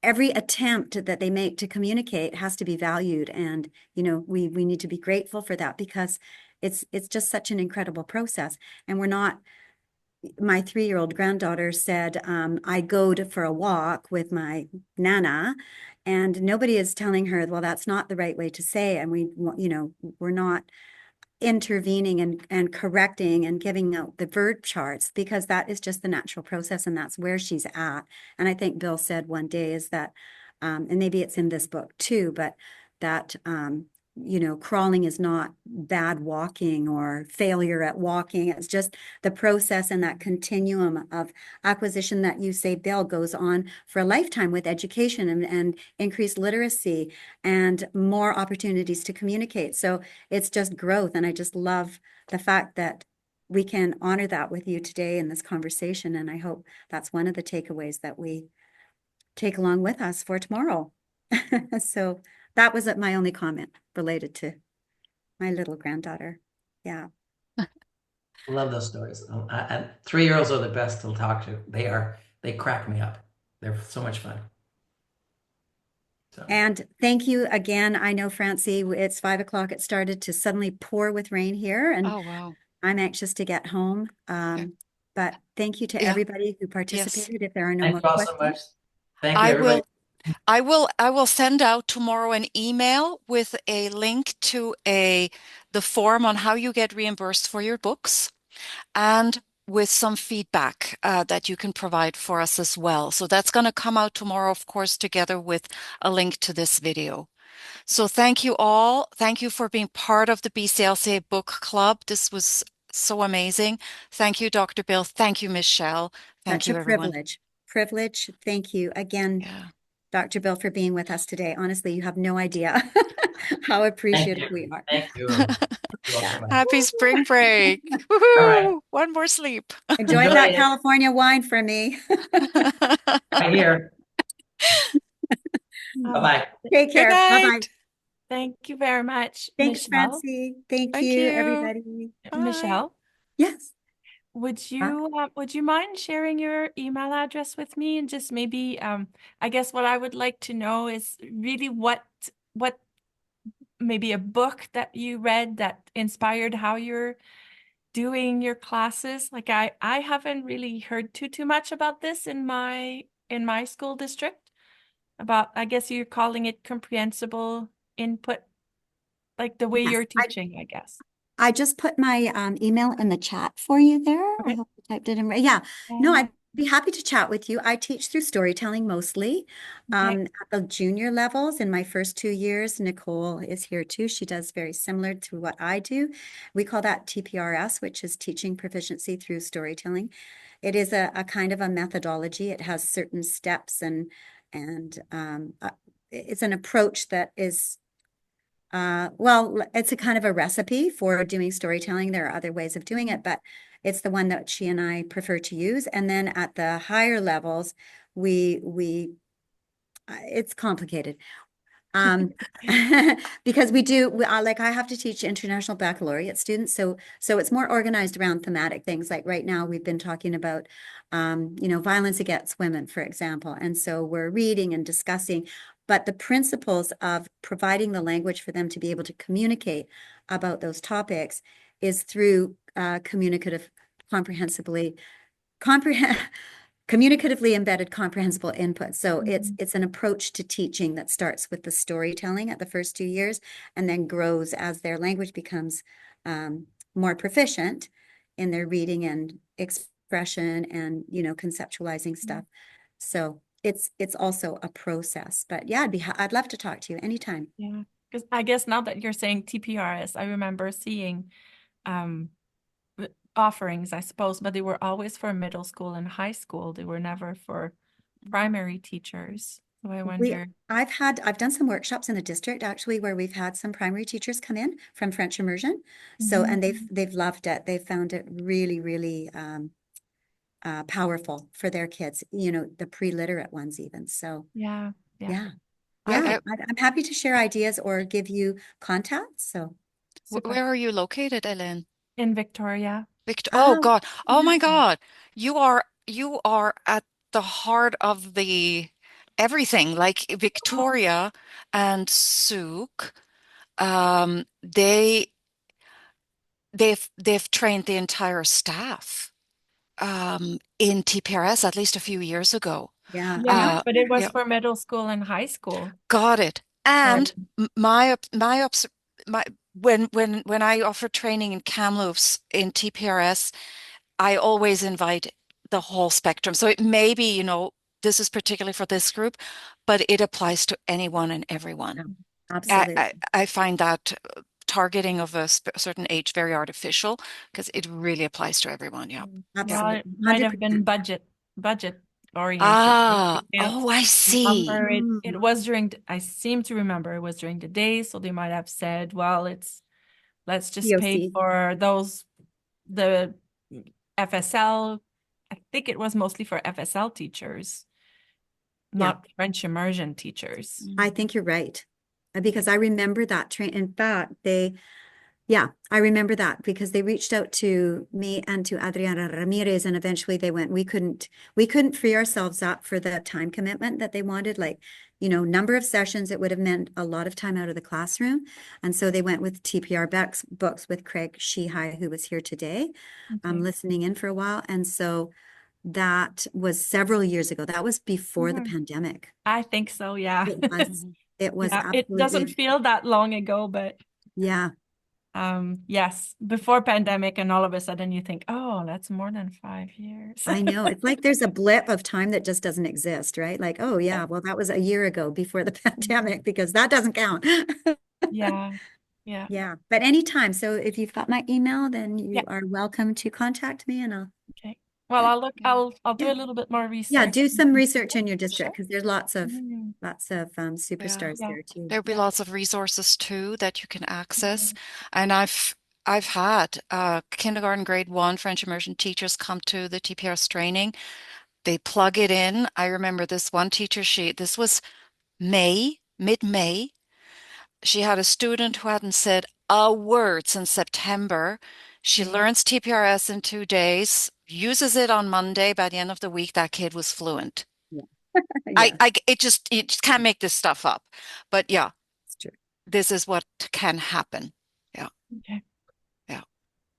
attempt that they make to communicate has to be valued. And, we need to be grateful for that because it's just such an incredible process. And my 3-year-old granddaughter said, I go for a walk with my Nana, and nobody is telling her, well, that's not the right way to say. And we're not intervening and correcting and giving out the verb charts because that is just the natural process and that's where she's at. And I think Bill said one day is that, and maybe it's in this book too, but that, crawling is not bad walking or failure at walking. It's just the process and that continuum of acquisition that you say, Bill, goes on for a lifetime with education and increased literacy and more opportunities to communicate. So it's just growth. And I just love the fact that we can honor that with you today in this conversation. And I hope that's one of the takeaways that we take along with us for tomorrow. So that was my only comment related to my little granddaughter. Yeah. Love those stories. 3-year-olds are the best to talk to. They crack me up. They're so much fun. So. And thank you again. I know, Francie, it's 5 o'clock. It started to suddenly pour with rain here, and Oh, wow. I'm anxious to get home. But thank you to everybody who participated. If there are no more Thanks all questions. so much. Thank you, everybody. I will send out tomorrow an email with a link to the form on how you get reimbursed for your books and with some feedback that you can provide for us as well. So that's going to come out tomorrow, of course, together with a link to this video. So thank you all. Thank you for being part of the BCLCA Book Club. This was so amazing. Thank you, Dr. Bill. Thank you, Michelle. Thank you, everyone. Privilege. Thank you again, Dr. Bill, for being with us today. Honestly, you have no idea how appreciative we are. Thank you. Happy spring break. All right. One more sleep. Enjoy that California wine for me. Right here. Bye-bye. Take care. Bye-bye. Thank you very much, Thanks, Michelle. Francie. Thank you, everybody. Bye. Michelle? Yes. Would you mind sharing your email address with me and just maybe I guess what I would like to know is really what maybe a book that you read that inspired how you're doing your classes. Like I haven't really heard too much about this in my school district about, I guess you're calling it comprehensible input, like the way you're teaching, I guess. I just put my email in the chat for you there. I hope you typed it in. Yeah. No, I Be happy to chat with you. I teach through storytelling mostly. Okay. At the junior levels in my first 2 years, Nicole is here too. She does very similar to what I do. We call that TPRS, which is teaching proficiency through storytelling. It is a kind of a methodology. It has certain steps and it's an approach that is well, it's a kind of a recipe for doing storytelling. There are other ways of doing it, but it's the one that she and I prefer to use. And then at the higher levels, we it's complicated. Um, because like I have to teach international baccalaureate students, so it's more organized around thematic things. Like right now, we've been talking about, violence against women, for example, and so we're reading and discussing. But the principles of providing the language for them to be able to communicate about those topics is through communicative, comprehensively, comprehend communicatively embedded comprehensible input. So it's an approach to teaching that starts with the storytelling at the first 2 years and then grows as their language becomes more proficient in their reading and expression and conceptualizing stuff. So it's also a process. But yeah, I'd love to talk to you anytime. Yeah. Because I guess now that you're saying TPRS, I remember seeing um offerings, I suppose, but they were always for middle school and high school. They were never for primary teachers. So I wonder. I've done some workshops in the district actually where we've had some primary teachers come in from French immersion. So, and they've loved it. They've found it really, really powerful for their kids, the pre-literate ones even. So Yeah. yeah. I, Yeah, I'm happy to share ideas or give you contacts. So Super. where are you located, Ellen? In Victoria. Oh oh God. Oh my yeah. God. You are at the heart of the everything. Like Victoria and Souk, they've trained the entire staff in TPRS at least a few years ago. Yeah, Yeah, yeah, but it was Yeah, for middle school and high school. got it. So And my when I offer training in Kamloops in TPRS, I always invite the whole spectrum. So it may be, this is particularly for this group, but it applies to anyone and everyone. yeah, absolutely. I find that targeting of a certain age very artificial because it really applies to everyone. Yeah. Yeah. well, it Absolutely. might have been 100%. budget oriented. Ah, I can't oh, I see. remember it. Mm, It was I seem to remember it was during the day, so they might have said, well, let's just pay POC. for the FSL. I think it was mostly for FSL teachers, Yeah, not French immersion teachers. I think you're right. Because I remember that train. In fact, yeah, I remember that because they reached out to me and to Adriana Ramirez, and eventually they went, we couldn't free ourselves up for the time commitment that they wanted, like, number of sessions. It would have meant a lot of time out of the classroom. And so they went with TPR books with Craig Shihai, who was here today, Okay. listening in for a while. And so that was several years ago. That was before the Mhm. pandemic. I think so, yeah. It was, it was Yeah, it doesn't absolutely, feel that long ago, but yeah. yes, before pandemic, and all of a sudden you think, oh, that's more than 5 years. I know. It's like there's a blip of time that just doesn't exist, right? Like, oh yeah, well, that was a year ago before the pandemic because that doesn't count. Yeah. Yeah. Yeah, but anytime. So if you've got my email, then Yeah. you are welcome to contact me and I'll, Okay. Well, I'll do yeah. a little bit more Yeah, research. do some research in your Sure. district because there's lots of Mm, Yeah. superstars yeah. there too. There'll be Yeah. lots of resources too that you can access. Mhm. And I've had kindergarten grade one French immersion teachers come to the TPRS training. They plug it in. I remember this one teacher, this was mid-May. She had a student who hadn't said a word since September. She Yeah. learns TPRS in 2 days, uses it on Monday. By the end of the week, that kid was fluent. Yeah. Yeah, You just can't make this stuff up. But yeah, it's true. this is what can happen. Yeah, Okay. yeah,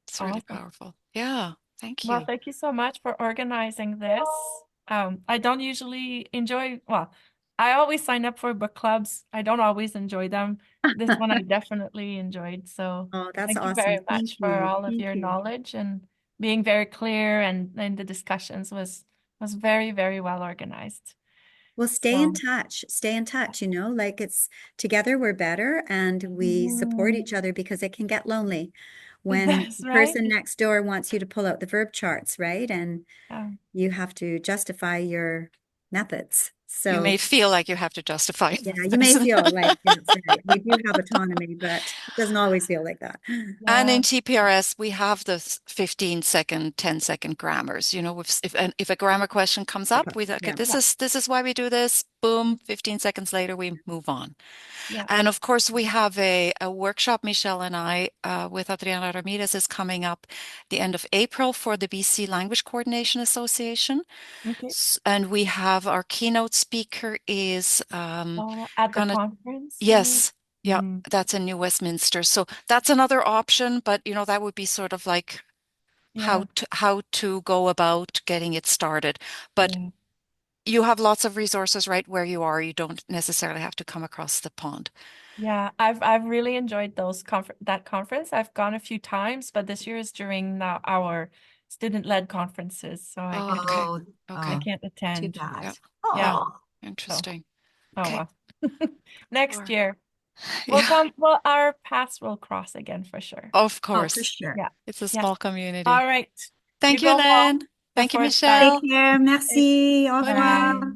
it's really Awesome. powerful. Yeah, thank Well, you. thank you so much for organizing this. I don't usually enjoy, well, I always sign up for book clubs. I don't always enjoy them. This one I definitely enjoyed. So Oh, that's thank you awesome. very Thank much for you. all of Thank your you. knowledge and being very clear, and the discussions was was very, very well organized. Well, stay in So, touch. Stay in touch, like it's together we're better and we support each mm, other because it can get lonely when that's the right. person next door wants you to pull out the verb charts, right? And Yeah. you have to justify your methods. You may So, feel like you have to justify yeah, you may this. feel like that's right. We do have autonomy, but it doesn't always feel like that. And Yeah. in TPRS, we have the 15-second, 10-second grammars. If a grammar question comes up, we okay, Yeah. this is why we do this. Boom, 15 seconds later, we move on. Yeah. And of course, we have a workshop, Michelle and I, with Adriana Ramirez, is coming up the end of April for the BC Language Coordination Association. Okay. And we have our keynote speaker is At the gonna, conference, you mean? yes, yeah, Mm, that's in New Westminster. So that's another option, but that would be sort of like yeah. how to go about getting it started. But Yeah. you have lots of resources right where you are. You don't necessarily have to come across the pond. Yeah, I've really enjoyed that conference. I've gone a few times, but this year is during our student-led conferences, so I Oh, can't okay. Oh, I Okay. can't too attend. bad. Yeah. Yeah. Oh, So, Interesting. oh Okay. well. Next Sure. year. Yeah. Well, our paths will cross again for sure. Of oh, for course. sure. Yeah. It's a Yeah. small community. All right. You Thank you, go well Ellen. Thank you, before it's dark. Take Michelle. care. Merci. Au Bye revoir. bye.